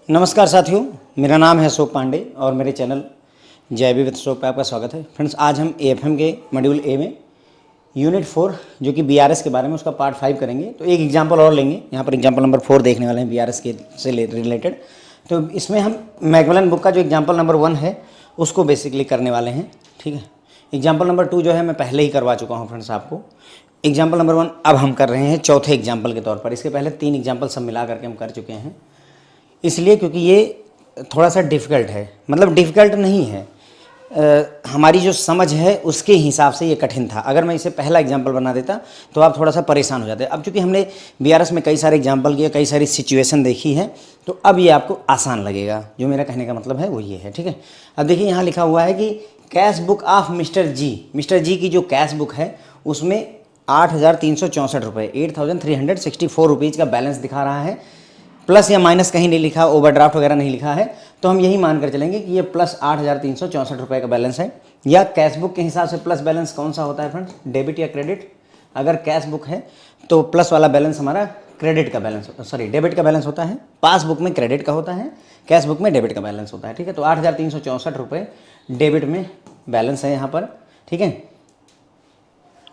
नमस्कार साथियों, मेरा नाम है अशोक पांडे और मेरे चैनल जय विद अशोक पे आपका स्वागत है। फ्रेंड्स, आज हम एएफएम के मॉड्यूल ए में यूनिट 4 जो कि बीआरएस के बारे में उसका पार्ट 5 करेंगे। तो एक एग्जांपल और लेंगे, यहाँ पर एग्जांपल नंबर 4 देखने वाले हैं बीआरएस के से रिलेटेड। तो इसमें हम मैकमिलन बुक का जो एग्जाम्पल नंबर 1 है उसको बेसिकली करने वाले हैं। ठीक है, एग्जाम्पल नंबर 2 जो है मैं पहले ही करवा चुका हूँ फ्रेंड्स आपको। एग्जाम्पल नंबर 1 अब हम कर रहे हैं चौथे एग्जाम्पल के तौर पर। इसके पहले 3 एग्जाम्पल सब मिला करके हम कर चुके हैं, इसलिए क्योंकि ये थोड़ा सा डिफ़िकल्ट है। मतलब डिफ़िकल्ट नहीं है, हमारी जो समझ है उसके हिसाब से ये कठिन था। अगर मैं इसे पहला एग्जाम्पल बना देता तो आप थोड़ा सा परेशान हो जाते। अब चूंकि हमने बीआरएस में कई सारे एग्जाम्पल किए, कई सारी सिचुएशन देखी है, तो अब ये आपको आसान लगेगा। जो मेरा कहने का मतलब है वो ये है। ठीक है, अब देखिए यहाँ लिखा हुआ है कि कैश बुक ऑफ मिस्टर जी की जो कैश बुक है उसमें 8,364 रुपये 8,364 रुपीज़ का बैलेंस दिखा रहा है। प्लस या माइनस कहीं नहीं लिखा, ओवरड्राफ्ट वगैरह नहीं लिखा है, तो हम यही मानकर चलेंगे कि ये प्लस 8,364 रुपये का बैलेंस है। या कैश बुक के हिसाब से प्लस बैलेंस कौन सा होता है फ्रेंड्स, डेबिट या क्रेडिट? अगर कैश बुक है तो प्लस वाला बैलेंस हमारा क्रेडिट का बैलेंस, डेबिट का बैलेंस होता है। पासबुक में क्रेडिट का होता है, कैश बुक में डेबिट का बैलेंस होता है। ठीक है, तो 8,364 रुपये डेबिट में बैलेंस है यहाँ पर। ठीक है,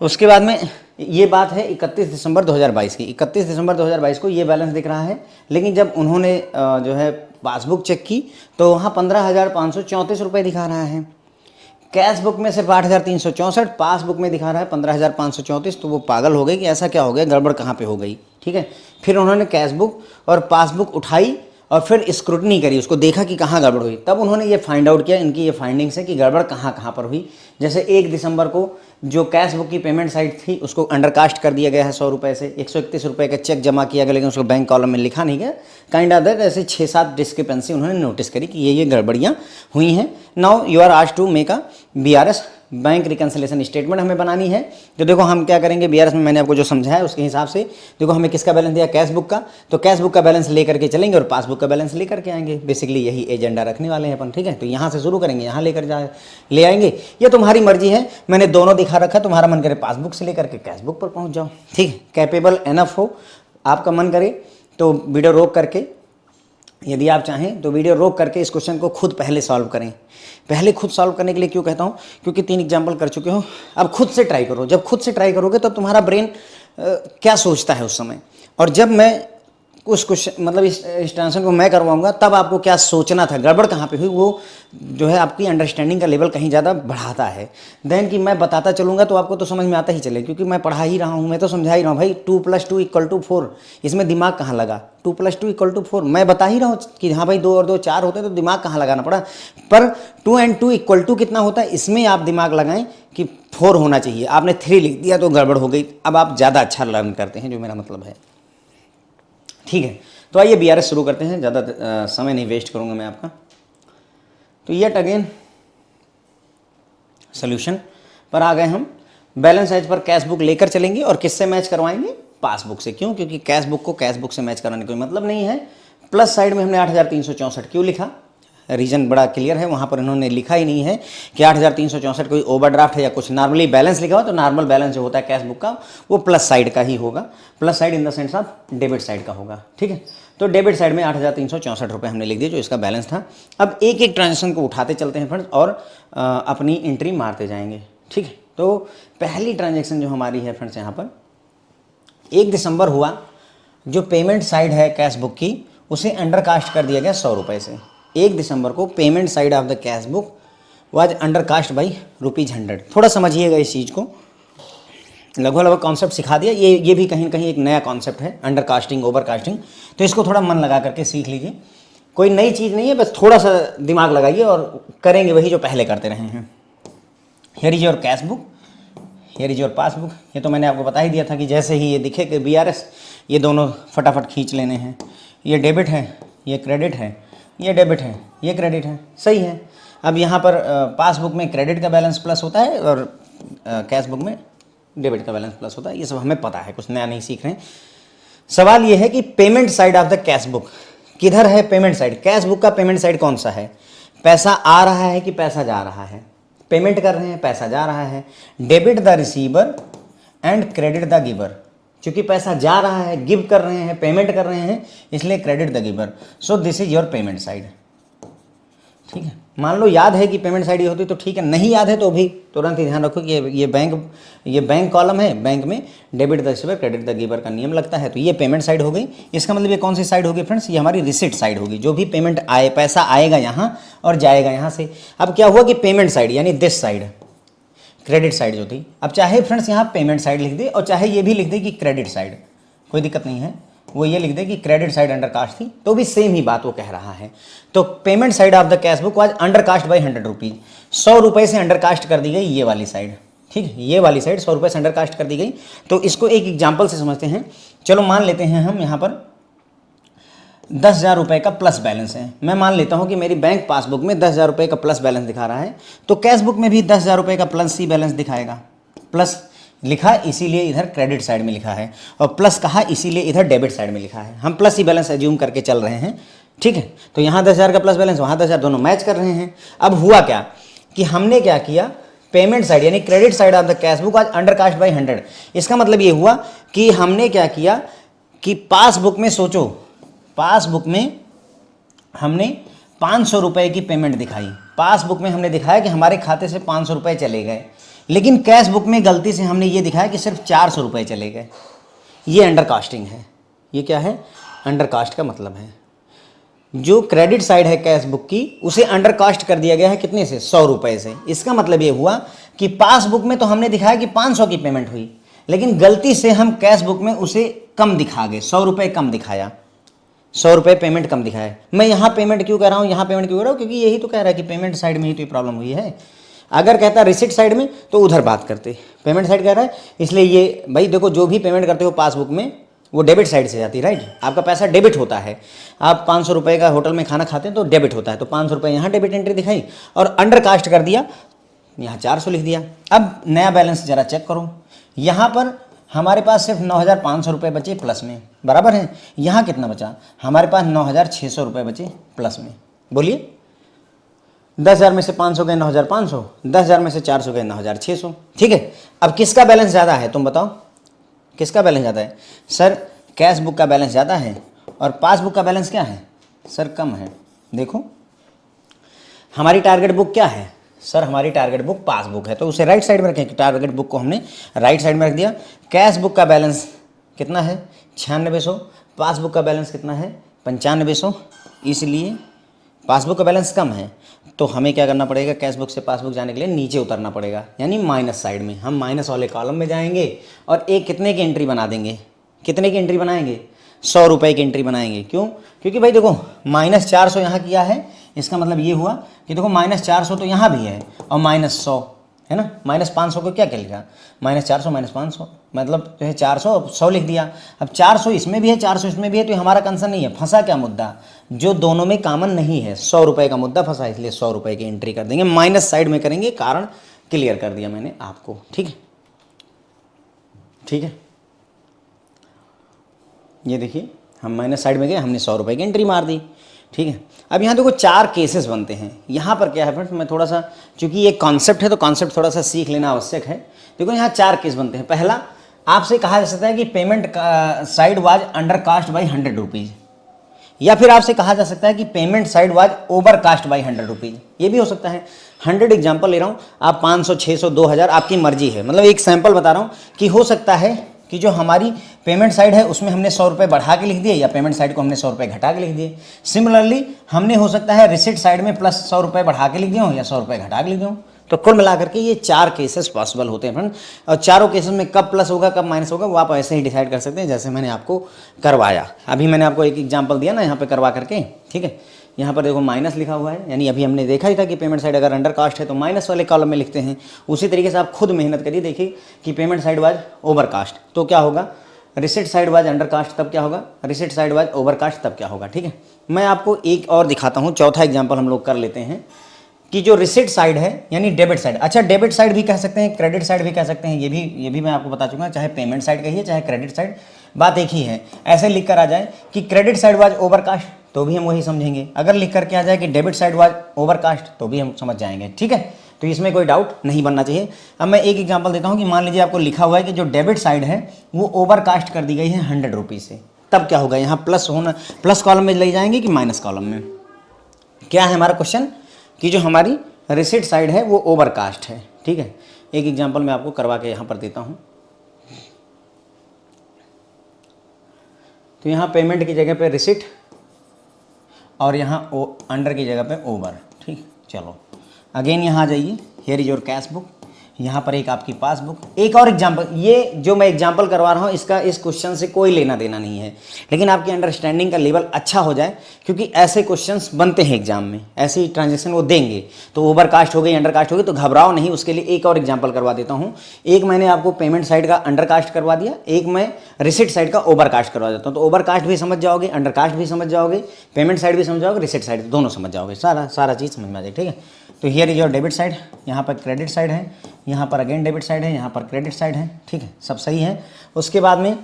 उसके बाद में ये बात है 31 दिसंबर 2022 की। 31 दिसंबर 2022 को ये बैलेंस दिख रहा है, लेकिन जब उन्होंने जो है पासबुक चेक की तो वहाँ 15,534 रुपये दिखा रहा है। कैश बुक में सिर्फ 8,364, पासबुक में दिखा रहा है 15,534। तो वो पागल हो गए कि ऐसा क्या हो गया, गड़बड़ कहाँ पे हो गई। ठीक है, फिर उन्होंने कैश बुक और पासबुक उठाई और फिर स्क्रूटनी करी, उसको देखा कि कहाँ गड़बड़ हुई। तब उन्होंने ये फाइंड आउट किया, इनकी ये फाइंडिंग्स है कि गड़बड़ कहाँ कहाँ पर हुई। जैसे 1 दिसंबर को जो कैश बुक की पेमेंट साइट थी उसको अंडरकास्ट कर दिया गया है 100 रुपये से। 131 रुपये का चेक जमा किया गया, लेकिन उसको बैंक कॉलम में लिखा नहीं गया। काइंड ऑफ दैट ऐसे 6-7 डिस्क्रिपेंसी उन्होंने नोटिस करी कि ये गड़बड़ियाँ हुई हैं। Now you are asked to make a BRS bank reconciliation statement हमें बनानी है। तो देखो हम क्या करेंगे, बीआरएस में मैंने आपको जो समझाया है उसके हिसाब से देखो हमें किसका बैलेंस दिया, कैश बुक का। तो कैश बुक का बैलेंस लेकर के चलेंगे और पासबुक का बैलेंस लेकर के आएंगे। बेसिकली यही एजेंडा रखने वाले हैं अपन। ठीक है, तो यहाँ से शुरू करेंगे, यहाँ लेकर ले आएंगे। ये तुम्हारी मर्जी है, मैंने दोनों दिखा रखा, तुम्हारा मन करे पासबुक से लेकर के कैश बुक पर पहुँच जाओ। ठीक है, कैपेबल एनफ हो, आपका मन करे तो वीडियो रोक करके, यदि आप चाहें तो वीडियो रोक करके इस क्वेश्चन को खुद पहले सॉल्व करें। पहले खुद सॉल्व करने के लिए क्यों कहता हूँ, क्योंकि 3 एग्जाम्पल कर चुके हो, अब खुद से ट्राई करो। जब खुद से ट्राई करोगे तब तुम्हारा ब्रेन क्या सोचता है उस समय, और जब मैं उस क्वेश्चन मतलब इस ट्रांसलेशन को मैं करवाऊंगा तब आपको क्या सोचना था, गड़बड़ कहाँ पे हुई, वो जो है आपकी अंडरस्टैंडिंग का लेवल कहीं ज़्यादा बढ़ाता है। देन कि मैं बताता चलूँगा तो आपको तो समझ में आता ही चले, क्योंकि मैं पढ़ा ही रहा हूँ, मैं तो समझा ही रहा हूँ। भाई 2 + 2 = 4, इसमें दिमाग कहाँ लगा? 2 + 2 = 4, मैं बता ही रहा हूँ कि हाँ भाई 2 और 2 4 होते हैं, तो दिमाग कहाँ लगाना पड़ा। पर 2 and 2 = कितना होता है, इसमें आप दिमाग लगाएं कि 4 होना चाहिए। आपने 3 लिख दिया तो गड़बड़ हो गई। अब आप ज़्यादा अच्छा लर्न करते हैं, जो मेरा मतलब है। ठीक है, तो आइए बीआरएस शुरू करते हैं, ज़्यादा समय नहीं वेस्ट करूंगा मैं आपका। तो येट अगेन सोल्यूशन पर आ गए हम। बैलेंस साइज पर कैश बुक लेकर चलेंगे और किससे मैच करवाएंगे, पासबुक से। क्यों? क्योंकि कैश बुक को कैश बुक से मैच कराने कोई मतलब नहीं है। प्लस साइड में हमने 8,364 क्यों लिखा, रीज़न बड़ा क्लियर है। वहाँ पर इन्होंने लिखा ही नहीं है कि 8,364 कोई ओवरड्राफ्ट है या कुछ, नॉर्मली बैलेंस लिखा हो तो नॉर्मल बैलेंस जो होता है कैश बुक का वो प्लस साइड का ही होगा। Plus side in the sense of debit side का होगा। ठीक है, तो डेबिट साइड में 8,364 रुपये हमने लिख दिया जो इसका बैलेंस था। अब एक एक ट्रांजेक्शन को उठाते चलते हैं फ्रेंड्स और अपनी एंट्री मारते जाएंगे। ठीक है, तो पहली ट्रांजेक्शन जो हमारी है फ्रेंड्स यहाँ पर 1 दिसंबर हुआ। जो पेमेंट साइड है कैश बुक की उसे अंडरकास्ट कर दिया गया 100 रुपये से। 1 दिसंबर को payment side of the cash book was undercast by ₹100। थोड़ा समझिएगा इस चीज़ को, लगभग कॉन्सेप्ट सिखा दिया। ये भी कहीं ना कहीं एक नया कॉन्सेप्ट है, अंडरकास्टिंग ओवरकास्टिंग। तो इसको थोड़ा मन लगा करके सीख लीजिए। कोई नई चीज़ नहीं है, बस थोड़ा सा दिमाग लगाइए और करेंगे वही जो पहले करते रहे हैं। Here is your cash book, here is your passbook. ये तो मैंने आपको बता ही दिया था कि जैसे ही ये दिखे कि बीआरएस, ये दोनों फटाफट खींच लेने हैं। ये डेबिट है, ये क्रेडिट है, ये डेबिट है, ये क्रेडिट है, सही है। अब यहाँ पर पासबुक में क्रेडिट का बैलेंस प्लस होता है और कैश बुक में डेबिट का बैलेंस प्लस होता है। ये सब हमें पता है, कुछ नया नहीं सीख रहे हैं। सवाल ये है कि payment side of the cash book किधर है? पेमेंट साइड, कैश बुक का पेमेंट साइड कौन सा है? पैसा आ रहा है कि पैसा जा रहा है? पेमेंट कर रहे हैं, पैसा जा रहा है। Debit the receiver and credit the giver. क्योंकि पैसा जा रहा है, गिव कर रहे हैं, पेमेंट कर रहे हैं, इसलिए credit the giver. So this is your payment side. ठीक है, मान लो याद है कि पेमेंट साइड ये होती तो ठीक है, नहीं याद है तो भी तुरंत ही ध्यान रखो कि ये बैंक कॉलम है, बैंक में debit the receiver credit the giver का नियम लगता है। तो ये पेमेंट साइड हो गई। इसका मतलब ये कौन सी साइड होगी फ्रेंड्स? ये हमारी रिसिट साइड होगी। जो भी पेमेंट आए, पैसा आएगा यहाँ और जाएगा यहाँ से। अब क्या हुआ कि पेमेंट साइड यानी दिस साइड क्रेडिट साइड जो थी, अब चाहे फ्रेंड्स यहाँ पेमेंट साइड लिख दे और चाहे ये भी लिख दे कि क्रेडिट साइड, कोई दिक्कत नहीं है। वो ये लिख दे कि क्रेडिट साइड अंडर कास्ट थी, तो भी सेम ही बात वो कह रहा है। तो payment side of the cash book was undercast by 100 rupees. 100 रुपये से अंडर कास्ट कर दी गई ये वाली साइड। ठीक है, ये वाली साइड 100 रुपये से अंडर कास्ट कर दी गई। तो इसको एक एग्जाम्पल से समझते हैं। चलो मान लेते हैं हम यहाँ पर 10,000 रुपये का प्लस बैलेंस है। मैं मान लेता हूँ कि मेरी बैंक पासबुक में 10,000 रुपये का प्लस बैलेंस दिखा रहा है, तो कैश बुक में भी 10,000 रुपये का प्लस ही बैलेंस दिखाएगा। प्लस लिखा इसीलिए इधर क्रेडिट साइड में लिखा है, और प्लस कहा इसीलिए इधर डेबिट साइड में लिखा है। हम प्लस ही बैलेंस एज्यूम करके चल रहे हैं। ठीक है, तो यहाँ 10,000 का प्लस बैलेंस, वहाँ 10,000, दोनों मैच कर रहे हैं। अब हुआ क्या कि हमने क्या किया, पेमेंट साइड यानी credit side of the cash book आज अंडर कास्ट बाई 100। इसका मतलब ये हुआ कि हमने क्या किया कि पासबुक में सोचो, पासबुक में हमने 500 रुपये की पेमेंट दिखाई। पासबुक में हमने दिखाया कि हमारे खाते से 500 रुपये चले गए, लेकिन कैश बुक में गलती से हमने ये दिखाया कि सिर्फ 400 रुपये चले गए। ये अंडर कास्टिंग है। ये क्या है? अंडर कास्ट का मतलब है जो क्रेडिट साइड है कैश बुक की, उसे अंडर कास्ट कर दिया गया है कितने से? 100 रुपये से। इसका मतलब ये हुआ कि पासबुक में तो हमने दिखाया कि 500 की पेमेंट हुई, लेकिन गलती से हम कैश बुक में उसे कम दिखा गए, 100 रुपये कम दिखाया, 100 रुपये पेमेंट कम दिखाया। मैं यहाँ पेमेंट क्यों कर रहा हूँ, यहाँ पेमेंट क्यों कर रहा हूँ? क्योंकि यही तो कह रहा है कि पेमेंट साइड में ही तो प्रॉब्लम हुई है। अगर कहता रिसिट साइड में तो उधर बात करते, पेमेंट साइड कह रहा है, इसलिए ये भाई देखो, जो भी पेमेंट करते हो पासबुक में वो डेबिट साइड से जाती है, राइट? आपका पैसा डेबिट होता है। आप 500 रुपये का होटल में खाना खाते हैं तो डेबिट होता है, तो 500 रुपये यहाँ डेबिट एंट्री दिखाई और अंडर कास्ट कर दिया, यहाँ 400 लिख दिया। अब नया बैलेंस जरा चेक करो, यहाँ पर हमारे पास सिर्फ 9,500 रुपये बचे प्लस में, बराबर है। यहाँ कितना बचा? हमारे पास 9,600 रुपये बचे प्लस में। बोलिए, 10,000 में से 500 गए 9,500, 10,000 में से 400 गए 9,600। ठीक है, अब किसका बैलेंस ज़्यादा है तुम बताओ, किसका बैलेंस ज़्यादा है? सर कैश बुक का बैलेंस ज़्यादा है और पासबुक का बैलेंस क्या है? सर कम है। देखो हमारी टारगेट बुक क्या है? सर हमारी टारगेट बुक पासबुक है, तो उसे राइट साइड में रखें। टारगेट बुक को हमने राइट साइड में रख दिया। कैश बुक का बैलेंस कितना है? 9600। पासबुक का बैलेंस कितना है? 9500। इसलिए पासबुक का बैलेंस कम है, तो हमें क्या करना पड़ेगा? कैश बुक से पासबुक जाने के लिए नीचे उतरना पड़ेगा, यानी माइनस साइड में। हम माइनस वाले कॉलम में जाएंगे और एक कितने की एंट्री बना देंगे? कितने की एंट्री बनाएंगे? 100 रुपये की एंट्री बनाएंगे। क्यों? क्योंकि भाई देखो -400 यहाँ किया है, इसका मतलब ये हुआ कि देखो -400 तो यहाँ भी है और -100 है ना। -500 को क्या क्या लिखा? -400 -500, मतलब जो है 400 100 लिख दिया। अब 400 इसमें भी है, 400 इसमें भी है, तो हमारा कंसर्न नहीं है। फंसा क्या मुद्दा? जो दोनों में कॉमन नहीं है, 100 रुपये का मुद्दा फंसा, इसलिए 100 रुपये की एंट्री कर देंगे, माइनस साइड में करेंगे। कारण क्लियर कर दिया मैंने आपको। ठीक है, ठीक है, ये देखिए हम माइनस साइड में गए, हमने 100 रुपये की एंट्री मार दी। ठीक है, अब यहाँ देखो 4 केसेस बनते हैं। यहाँ पर क्या है फ्रेंड्स, मैं थोड़ा सा, चूंकि ये कॉन्सेप्ट है तो कॉन्सेप्ट थोड़ा सा सीख लेना आवश्यक है। देखो यहाँ 4 केस बनते हैं। पहला, आपसे कहा जा सकता है कि payment side was undercast by 100 rupees, या फिर आपसे कहा जा सकता है कि payment side was overcast by 100 rupees. ये भी हो सकता है। 100 एग्जाम्पल ले रहा हूँ, आप 500 600 2000 आपकी मर्जी है। मतलब एक सैंपल बता रहा हूँ कि हो सकता है कि जो हमारी पेमेंट साइड है उसमें हमने 100 रुपये बढ़ा के लिख दिए, या पेमेंट साइड को हमने 100 रुपये घटा के लिख दिए। सिमिलरली हमने हो सकता है रिसिट साइड में प्लस 100 रुपये बढ़ा के लिख दिया हूँ या 100 रुपये घटा के लिख दिया हूँ। तो कुल मिलाकर के ये 4 केसेस पॉसिबल होते हैं फ्रेंड, और चारों केसेस में कब प्लस होगा कब माइनस होगा वो आप ऐसे ही डिसाइड कर सकते हैं जैसे मैंने आपको करवाया। अभी मैंने आपको एक एग्जांपल दिया ना यहाँ पे करवा करके। ठीक है, यहाँ पर देखो माइनस लिखा हुआ है, यानी अभी हमने देखा ही था कि पेमेंट साइड अगर अंडर कास्ट है तो माइनस वाले कॉलम में लिखते हैं। उसी तरीके से आप खुद मेहनत करिए, देखिए कि payment side was overcast तो क्या होगा, receipt side was undercast तब क्या होगा, receipt side was overcast तब क्या होगा। ठीक है, मैं आपको एक और दिखाता हूँ, चौथा एग्जाम्पल हम लोग कर लेते हैं कि जो रिसिट साइड है यानी डेबिट साइड। अच्छा, डेबिट साइड भी कह सकते हैं, क्रेडिट साइड भी कह सकते हैं, ये भी मैं आपको बता चुका हूँ। चाहे पेमेंट साइड कहिए चाहे क्रेडिट साइड, बात एक ही है। ऐसे लिख कर आ जाए कि credit side was overcast तो भी हम वही समझेंगे। अगर लिख करके आ जाए कि debit side was overcast तो भी हम समझ जाएंगे। ठीक है, तो इसमें कोई डाउट नहीं बनना चाहिए। अब मैं एक एग्जांपल देता हूँ कि मान लीजिए आपको लिखा हुआ है कि जो डेबिट साइड है वो ओवरकास्ट कर दी गई है 100 रुपीज़ से, तब क्या होगा, यहाँ प्लस होना, प्लस कॉलम में ले जाएंगे कि माइनस कॉलम में। क्या है हमारा क्वेश्चन कि जो हमारी रिसिट साइड है वो ओवरकास्ट है। ठीक है, एक एग्जांपल मैं आपको करवा के यहाँ पर देता हूँ। तो यहाँ पेमेंट की जगह पे रिसिट और यहाँ अंडर की जगह पे ओवर। ठीक, चलो अगेन यहाँ आ जाइए, here is your cash book, यहाँ पर एक आपकी पासबुक। एक और एग्जांपल, ये जो मैं एग्जांपल करवा रहा हूँ इसका इस क्वेश्चन से कोई लेना देना नहीं है, लेकिन आपकी अंडरस्टैंडिंग का लेवल अच्छा हो जाए, क्योंकि ऐसे क्वेश्चंस बनते हैं एग्जाम में, ऐसी ट्रांजेक्शन वो देंगे। तो ओवरकास्ट हो गई, अंडरकास्ट हो गई, तो घबराओ नहीं। उसके लिए एक और एग्जाम्पल करवा देता हूँ। एक मैंने आपको पेमेंट साइड का अंडरकास्ट करवा दिया, एक मैं रिसिट साइड का ओवरकास्ट करवा देता हूँ। तो ओवरकास्ट भी समझ जाओगे, अंडरकास्ट भी समझ जाओगे, पेमेंट साइड भी समझ जाओगे, रिसिट साइड दोनों समझ जाओगे, सारा चीज़ समझ में आ जाए। ठीक है, तो here is your debit side, यहाँ पर क्रेडिट साइड है, यहाँ पर अगेन डेबिट साइड है, यहाँ पर क्रेडिट साइड है। ठीक है, सब सही है। उसके बाद में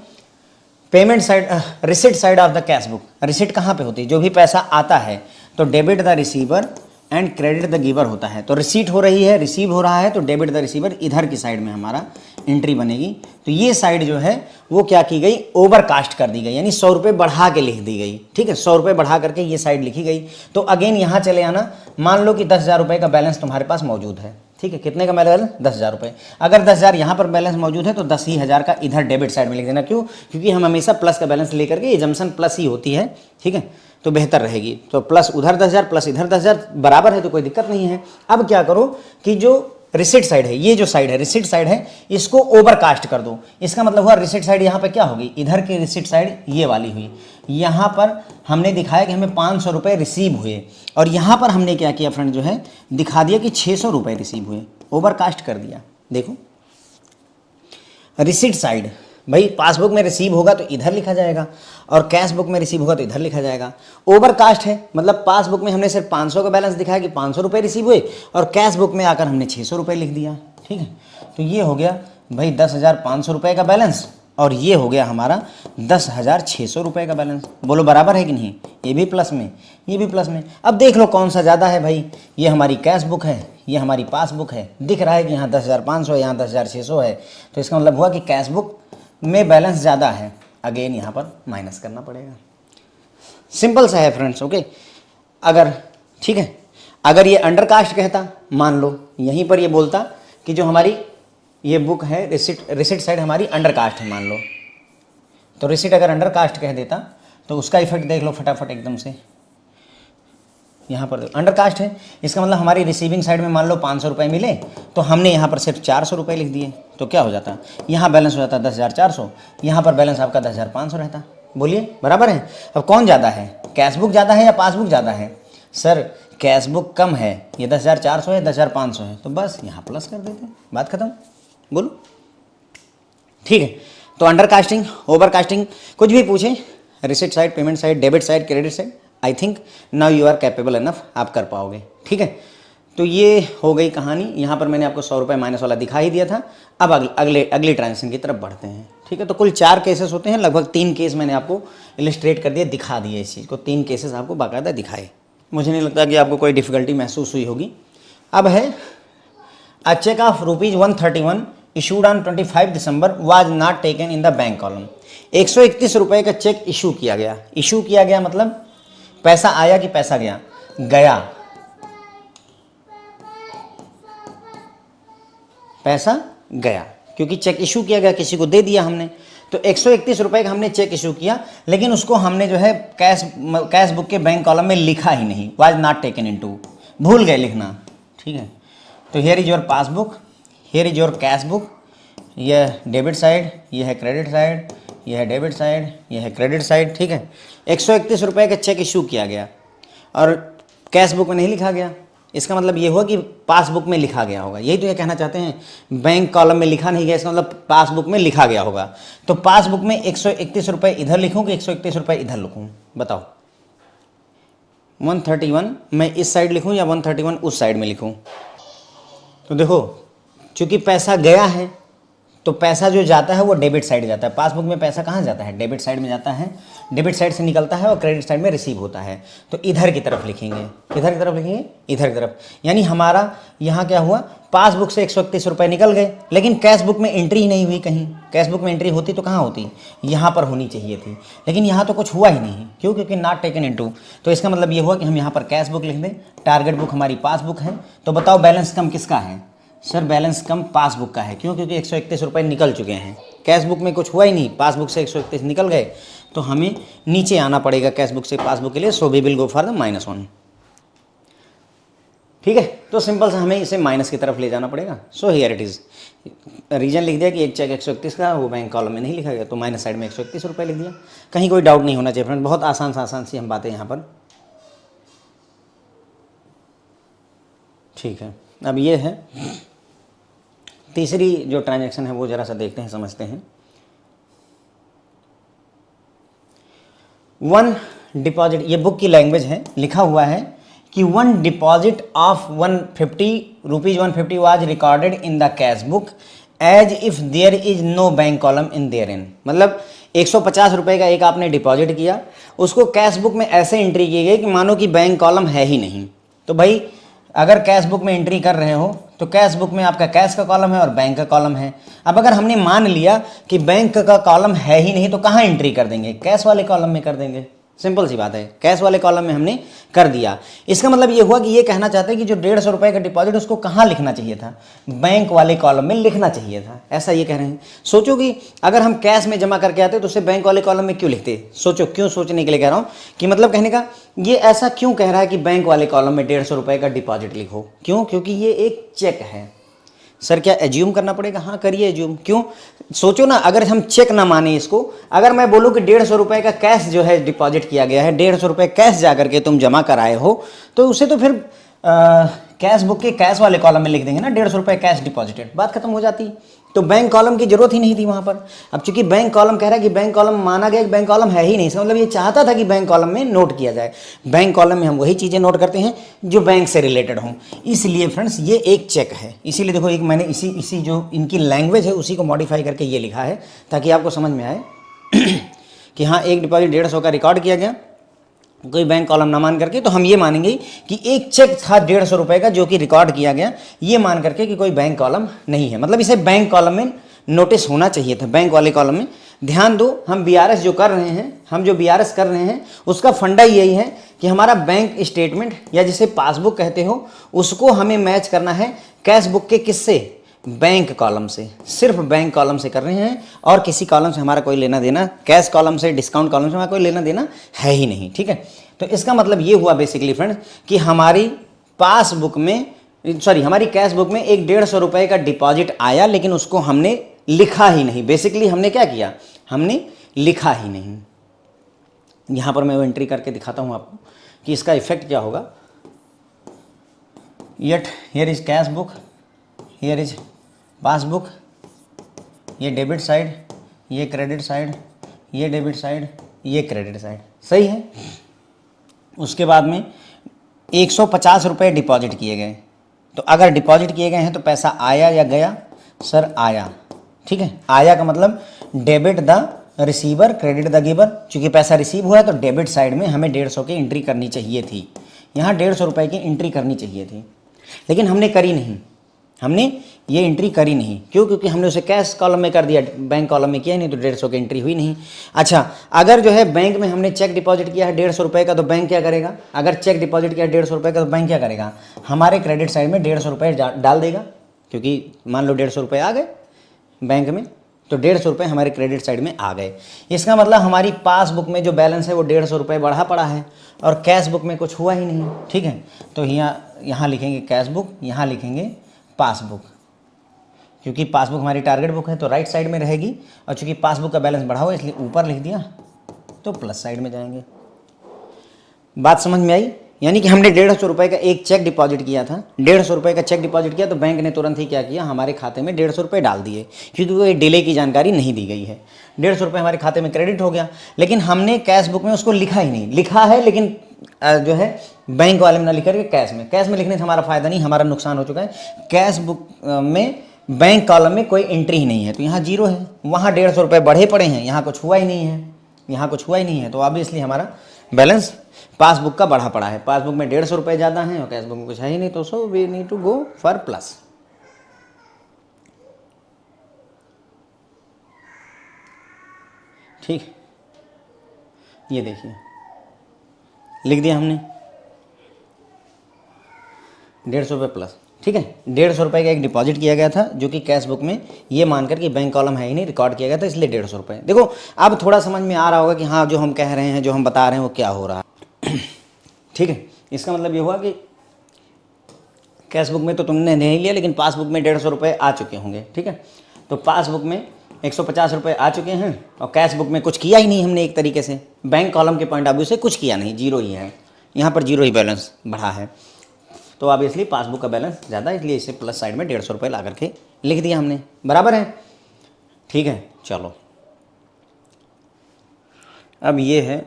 payment side, receipt side of the cash book. Receipt कहाँ पे होती है, जो भी पैसा आता है तो debit the receiver and credit the giver होता है। तो रिसीट हो रही है, रिसीव हो रहा है, तो डेबिट द रिसीवर इधर की साइड में हमारा एंट्री बनेगी। तो ये साइड जो है वो क्या की गई, ओवरकास्ट कर दी गई, यानी 100 रुपये बढ़ा के लिख दी गई। ठीक है, 100 रुपये बढ़ा करके ये साइड लिखी गई। तो अगेन यहाँ चले आना, मान लो कि 10,000 रुपये का बैलेंस तुम्हारे पास मौजूद है। ठीक है, कितने का बैलेंस, 10,000 रुपये। अगर 10,000 यहाँ पर बैलेंस मौजूद है तो 10,000 का इधर डेबिट साइड में लिख देना। क्यों, क्योंकि हम हमेशा प्लस का बैलेंस लेकर के, एजम्पशन प्लस ही होती है। ठीक है, तो बेहतर रहेगी। तो प्लस उधर 10,000 प्लस इधर 10,000 बराबर है, तो कोई दिक्कत नहीं है। अब क्या करो कि जो रिसिट साइड है, ये जो साइड है रिसिट साइड है, इसको ओवरकास्ट कर दो। इसका मतलब हुआ रिसिट साइड यहाँ पे क्या होगी, इधर की रिसिट साइड ये वाली हुई। यहाँ पर हमने दिखाया कि हमें 500 रुपये रिसीव हुए, और यहाँ पर हमने क्या किया फ्रेंड, जो है दिखा दिया कि 600 रुपये रिसीव हुए, ओवरकास्ट कर दिया। देखो रिसिट साइड, भाई पासबुक में रिसीव होगा तो इधर लिखा जाएगा, और कैश बुक में रिसीव होगा तो इधर लिखा जाएगा। ओवरकास्ट है मतलब पासबुक में हमने सिर्फ 500 का बैलेंस दिखाया कि 500 रुपये रिसीव हुए, और कैश बुक में आकर हमने 600 रुपये लिख दिया। ठीक है, तो ये हो गया भाई 10,500 रुपये का बैलेंस, और ये हो गया हमारा 10,600 रुपये का बैलेंस। बोलो बराबर है कि नहीं, ये भी प्लस में, ये भी प्लस में। अब देख लो कौन सा ज़्यादा है भाई, ये हमारी कैश बुक है, ये हमारी पासबुक है। दिख रहा है कि यहाँ 10,500 है, यहाँ 10,600 है, तो इसका मतलब हुआ कि कैश बुक में बैलेंस ज़्यादा है। अगेन यहाँ पर माइनस करना पड़ेगा। सिंपल सा है फ्रेंड्स। ओके, अगर ठीक है, अगर ये अंडरकास्ट कहता, मान लो यहीं पर ये बोलता कि जो हमारी ये बुक है रिसिट साइड हमारी अंडरकास्ट है मान लो, तो रिसिट अगर अंडरकास्ट कह देता तो उसका इफेक्ट देख लो फटाफट एकदम से। यहाँ पर अंडरकास्ट है, इसका मतलब हमारी रिसीविंग साइड में मान लो 500 रुपये मिले, तो हमने यहाँ पर सिर्फ 400 रुपये लिख दिए, तो क्या हो जाता, यहाँ बैलेंस हो जाता 10,400, यहाँ पर बैलेंस आपका 10,500 रहता। बोलिए बराबर है। अब कौन ज़्यादा है, कैश बुक ज़्यादा है या पासबुक ज़्यादा है? सर कैश बुक कम है, ये 10,400 है, 10,500 है, तो बस यहाँ प्लस कर देते, बात खत्म। बोलो ठीक है। तो अंडरकास्टिंग, ओवरकास्टिंग कुछ भी पूछे, receipt side, payment side, debit side, credit side, I think now you are capable enough, आप कर पाओगे। ठीक है, तो ये हो गई कहानी। यहाँ पर मैंने आपको 100 रुपये माइनस वाला दिखा ही दिया था। अब अगली ट्रांजेक्शन की तरफ बढ़ते हैं। ठीक है, तो कुल 4 केसेस होते हैं, लगभग 3 केस मैंने आपको इलिस्ट्रेट कर दिया, दिखा दिए इस चीज़ को, 3 केसेस आपको बाकायदा दिखाए। मुझे नहीं लगता कि आपको कोई डिफ़िकल्टी महसूस हुई होगी। अब है a cheque of ₹131 issued on 25 December was not taken in the bank column. 131 रुपये का चेक इशू किया गया। इशू किया गया मतलब पैसा आया कि पैसा गया? गया, पैसा गया, क्योंकि चेक इशू किया गया, किसी को दे दिया हमने। तो 131 रुपये का हमने चेक इशू किया, लेकिन उसको हमने जो है कैश बुक के बैंक कॉलम में लिखा ही नहीं, वाज नॉट टेकन इनटू, भूल गए लिखना। ठीक है, तो here is your passbook, here is your cash book, यह डेबिट साइड, यह है क्रेडिट साइड, यह है डेबिट साइड, यह है क्रेडिट साइड। ठीक है, 131 रुपये का चेक इशू किया गया और कैश बुक में नहीं लिखा गया। इसका मतलब ये हुआ कि पासबुक में लिखा गया होगा, यही तो ये कहना चाहते हैं, बैंक कॉलम में लिखा नहीं गया, इसका मतलब पासबुक में लिखा गया होगा। तो पासबुक में 131 रुपये इधर लिखूँ कि 131 रुपये इधर लिखूँ, बताओ? 131 मैं इस साइड लिखूँ या 131 उस साइड में लिखूँ? तो देखो, चूँकि पैसा गया है तो पैसा जो जाता है वो डेबिट साइड जाता है। पासबुक में पैसा कहाँ जाता है? डेबिट साइड में जाता है, डेबिट साइड से निकलता है और क्रेडिट साइड में रिसीव होता है। तो इधर की तरफ लिखेंगे, किधर की तरफ लिखेंगे? इधर की तरफ। यानी हमारा यहाँ क्या हुआ, पासबुक से 131 रुपये निकल गए, लेकिन कैश बुक में एंट्री ही नहीं हुई कहीं। कैश बुक में एंट्री होती तो कहाँ होती? यहाँ पर होनी चाहिए थी, लेकिन यहाँ तो कुछ हुआ ही नहीं। क्यों? क्योंकि नॉट टेकन इनटू। तो इसका मतलब ये हुआ कि हम यहाँ पर कैश बुक लिख दें, टारगेट बुक हमारी पासबुक है। तो बताओ बैलेंस कम किसका है? सर बैलेंस कम पासबुक का है। क्यों? क्योंकि 131 रुपये निकल चुके हैं। कैश बुक में कुछ हुआ ही नहीं, पासबुक से 131 निकल गए, तो हमें नीचे आना पड़ेगा कैश बुक से पासबुक के लिए। So we will go for the -1। ठीक है, तो सिंपल सा हमें इसे माइनस की तरफ ले जाना पड़ेगा। So here it is. Reason लिख दिया कि एक चेक 131 का, वो बैंक कॉलम में नहीं लिखा गया, तो माइनस साइड में 131 रुपये लिख दिया। कहीं कोई डाउट नहीं होना चाहिए फ्रेंड, बहुत आसान सी हम बातें यहाँ पर। ठीक है, अब ये है तीसरी जो ट्रांजैक्शन है, वो ज़रा सा देखते हैं, समझते हैं। 1 डिपॉजिट, ये बुक की लैंग्वेज है, लिखा हुआ है कि 1 deposit of 150 rupees 150 was recorded in the cash book as if there is no bank column in there in. मतलब 150 रुपये का एक आपने डिपॉजिट किया, उसको कैश बुक में ऐसे एंट्री की गई कि मानो कि बैंक कॉलम है ही नहीं। तो भाई अगर कैश बुक में एंट्री कर रहे हो तो कैश बुक में आपका कैश का कॉलम है और बैंक का कॉलम है। अब अगर हमने मान लिया कि बैंक का कॉलम है ही नहीं, तो कहाँ एंट्री कर देंगे? कैश वाले कॉलम में कर देंगे। सिंपल सी बात है, कैश वाले कॉलम में हमने कर दिया। इसका मतलब ये हुआ कि ये कहना चाहते हैं कि जो 150 रुपये का डिपॉजिट उसको कहाँ लिखना चाहिए था? बैंक वाले कॉलम में लिखना चाहिए था, ऐसा ये कह रहे हैं। सोचो कि अगर हम कैश में जमा करके आते तो उसे बैंक वाले कॉलम में क्यों लिखते? सोचो, क्यों सोचने के लिए कह रहा हूँ कि मतलब कहने का ये ऐसा क्यों कह रहा है कि बैंक वाले कॉलम में 150 रुपये का डिपॉजिट लिखो। क्यों? क्योंकि ये एक चेक है। सर क्या एज्यूम करना पड़ेगा? हाँ करिए एज्यूम। क्यों? सोचो ना, अगर हम चेक ना माने इसको, अगर मैं बोलूँ कि 150 रुपये का कैश जो है डिपॉजिट किया गया है, 150 रुपये कैश जा करके तुम जमा कराए हो, तो उसे तो फिर कैश बुक के कैश वाले कॉलम में लिख देंगे ना, 150 रुपये कैश डिपॉजिटेड, बात खत्म हो जाती। तो बैंक कॉलम की जरूरत ही नहीं थी वहाँ पर। अब चूंकि बैंक कॉलम कह रहा है कि बैंक कॉलम माना गया कि बैंक कॉलम है ही नहीं, इसका मतलब ये चाहता था कि बैंक कॉलम में नोट किया जाए। बैंक कॉलम में हम वही चीज़ें नोट करते हैं जो बैंक से रिलेटेड हों। इसलिए फ्रेंड्स ये एक चेक है। इसीलिए देखो, एक मैंने इसी जो इनकी लैंग्वेज है उसी को मॉडिफाई करके ये लिखा है, ताकि आपको समझ में आए कि हाँ एक डिपॉजिट 150 का रिकॉर्ड किया गया, कोई बैंक कॉलम ना मान करके, तो हम ये मानेंगे कि एक चेक था 150 रुपये का जो कि रिकॉर्ड किया गया, ये मान करके कि कोई बैंक कॉलम नहीं है। मतलब इसे बैंक कॉलम में नोटिस होना चाहिए था, बैंक वाले कॉलम में। ध्यान दो, हम बीआरएस जो कर रहे हैं, कर रहे हैं उसका फंडा यही है कि हमारा बैंक स्टेटमेंट या जिसे पासबुक कहते हो उसको हमें मैच करना है कैश बुक के किससे? बैंक कॉलम से। सिर्फ बैंक कॉलम से कर रहे हैं और किसी कॉलम से हमारा कोई लेना देना, कैश कॉलम से, डिस्काउंट कॉलम से हमारा कोई लेना देना है ही नहीं। ठीक है, तो इसका मतलब ये हुआ बेसिकली फ्रेंड्स कि हमारी पासबुक में, सॉरी हमारी कैश बुक में एक 150 रुपये का डिपॉजिट आया, लेकिन उसको हमने लिखा ही नहीं। बेसिकली हमने क्या किया? हमने लिखा ही नहीं। यहाँ पर मैं वो एंट्री करके दिखाता हूँ आपको कि इसका इफेक्ट क्या होगा। Yet here is cash book, here is passbook, ये डेबिट साइड, ये क्रेडिट साइड, ये डेबिट साइड, ये क्रेडिट साइड। सही है। उसके बाद में 150 रुपये डिपॉजिट किए गए। तो अगर डिपॉजिट किए गए हैं तो पैसा आया या गया? सर आया। ठीक है, आया का मतलब debit the receiver, credit the giver. चूंकि पैसा रिसीव हुआ है तो डेबिट साइड में हमें 150 की एंट्री करनी चाहिए थी। यहाँ 150 रुपये की एंट्री करनी चाहिए थी, लेकिन हमने करी नहीं। हमने ये एंट्री करी नहीं। क्यों? क्योंकि हमने उसे कैश कॉलम में कर दिया, बैंक कॉलम में किया ही नहीं, तो 150 की एंट्री हुई नहीं। अच्छा, अगर जो है बैंक में हमने चेक डिपॉजिट किया है 150 रुपये का, तो बैंक क्या करेगा? अगर चेक डिपॉजिट किया 150 रुपये का, तो बैंक क्या करेगा? हमारे क्रेडिट साइड में 150 रुपये डाल देगा। क्योंकि मान लो 150 रुपये आ गए बैंक में, तो 150 रुपये हमारे क्रेडिट साइड में आ गए। इसका मतलब हमारी पासबुक में जो बैलेंस है वो 150 रुपये बढ़ा पड़ा है और कैश बुक में कुछ हुआ ही नहीं। ठीक है, तो यहाँ लिखेंगे कैश बुक, यहाँ लिखेंगे पासबुक। क्योंकि पासबुक हमारी टारगेट बुक है तो राइट साइड में रहेगी, और चूंकि पासबुक का बैलेंस बढ़ा हुआ है इसलिए ऊपर लिख दिया, तो प्लस साइड में जाएंगे। बात समझ में आई? यानी कि हमने 150 रुपये का एक चेक डिपॉजिट किया था, 150 रुपये का चेक डिपॉजिट किया, तो बैंक ने तुरंत ही क्या किया? हमारे खाते में 150 रुपये डाल दिए, क्योंकि वो डिले की जानकारी नहीं दी गई है। 150 रुपये हमारे खाते में क्रेडिट हो गया, लेकिन हमने कैश बुक में उसको लिखा ही नहीं। लिखा है लेकिन जो है बैंक वाले में ना लिख करके कैश में लिखने से हमारा फ़ायदा नहीं, हमारा नुकसान हो चुका है। कैश बुक में बैंक कॉलम में कोई एंट्री ही नहीं है, तो यहाँ जीरो है। वहाँ 150 रुपये बढ़े पड़े हैं, यहाँ कुछ हुआ ही नहीं है, यहाँ कुछ हुआ ही नहीं है, तो ऑब्वियसली हमारा बैलेंस पासबुक का बढ़ा पड़ा है। पासबुक में 150 रुपये ज़्यादा हैं और कैशबुक में कुछ है ही नहीं, तो so we need to go for plus. ठीक, ये देखिए लिख दिया हमने 150 रुपये प्लस। ठीक है, 150 रुपये का एक डिपॉजिट किया गया था जो कि कैश बुक में ये मानकर कि बैंक कॉलम है ही नहीं, रिकॉर्ड किया गया था, इसलिए 150 रुपये। देखो अब थोड़ा समझ में आ रहा होगा कि हाँ जो हम कह रहे हैं, जो हम बता रहे हैं वो क्या हो रहा है। ठीक है, इसका मतलब ये हुआ कि कैश बुक में तो तुमने नहीं लिया, लेकिन पासबुक में 150 रुपये आ चुके होंगे। ठीक है, तो पासबुक में 150 रुपये आ चुके हैं और कैश बुक में कुछ किया ही नहीं हमने, एक तरीके से बैंक कॉलम के पॉइंट ऑफ व्यू से कुछ किया नहीं, जीरो ही है, यहाँ पर जीरो ही बैलेंस बढ़ा है। तो ऑब्वियसली पासबुक का बैलेंस ज़्यादा है, इसलिए इसे प्लस साइड में 150 रुपये ला करके लिख दिया हमने, बराबर है। ठीक है, चलो अब ये है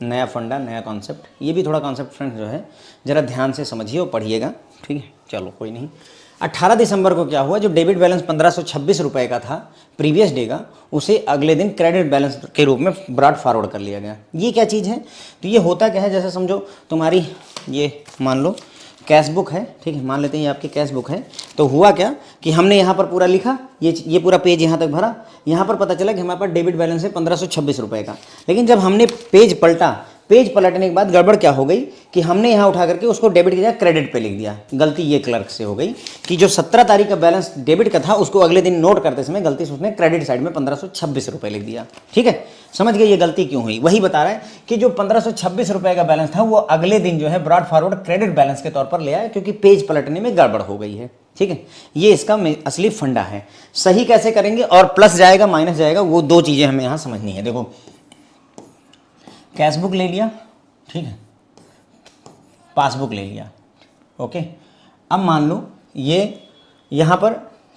नया फंडा, नया कॉन्सेप्ट। ये भी थोड़ा कॉन्सेप्ट फ्रेंड्स जो है ज़रा ध्यान से समझिए और पढ़िएगा। ठीक है, चलो कोई नहीं। 18 दिसंबर को क्या हुआ, जो डेबिट बैलेंस 1526 रुपये का था प्रीवियस डे का, उसे अगले दिन क्रेडिट बैलेंस के रूप में ब्रॉड फॉरवर्ड कर लिया गया। ये क्या चीज़ है, तो ये होता क्या है, जैसे समझो तुम्हारी ये मान लो कैश बुक है। ठीक है, मान लेते हैं ये आपकी कैश बुक है। तो हुआ क्या कि हमने यहाँ पर पूरा लिखा, ये पूरा पेज यहाँ तक भरा, यहाँ पर पता चला कि हमारे पास डेबिट बैलेंस है 1526 रुपये का। लेकिन जब हमने पेज पलटा, पेज पलटने के बाद गड़बड़ क्या हो गई कि हमने यहाँ उठा करके उसको डेबिट की जगह क्रेडिट पे लिख दिया। गलती ये क्लर्क से हो गई कि जो 17 तारीख का बैलेंस डेबिट का था उसको अगले दिन नोट करते समय गलती से उसने क्रेडिट साइड में 1526 रुपये लिख दिया। ठीक है, समझ गए ये गलती क्यों हुई। वही बता रहा है कि जो 1526 रुपये का बैलेंस था वो अगले दिन जो है ब्रॉड फॉरवर्ड क्रेडिट बैलेंस के तौर पर ले आया, क्योंकि पेज पलटने में गड़बड़ हो गई है। ठीक है, ये इसका असली फंडा है। सही कैसे करेंगे और प्लस जाएगा माइनस जाएगा, वो दो चीज़ें हमें यहाँ समझनी है। देखो कैश बुक ले लिया, ठीक है, पासबुक ले लिया, ओके। अब मान लो ये यहाँ पर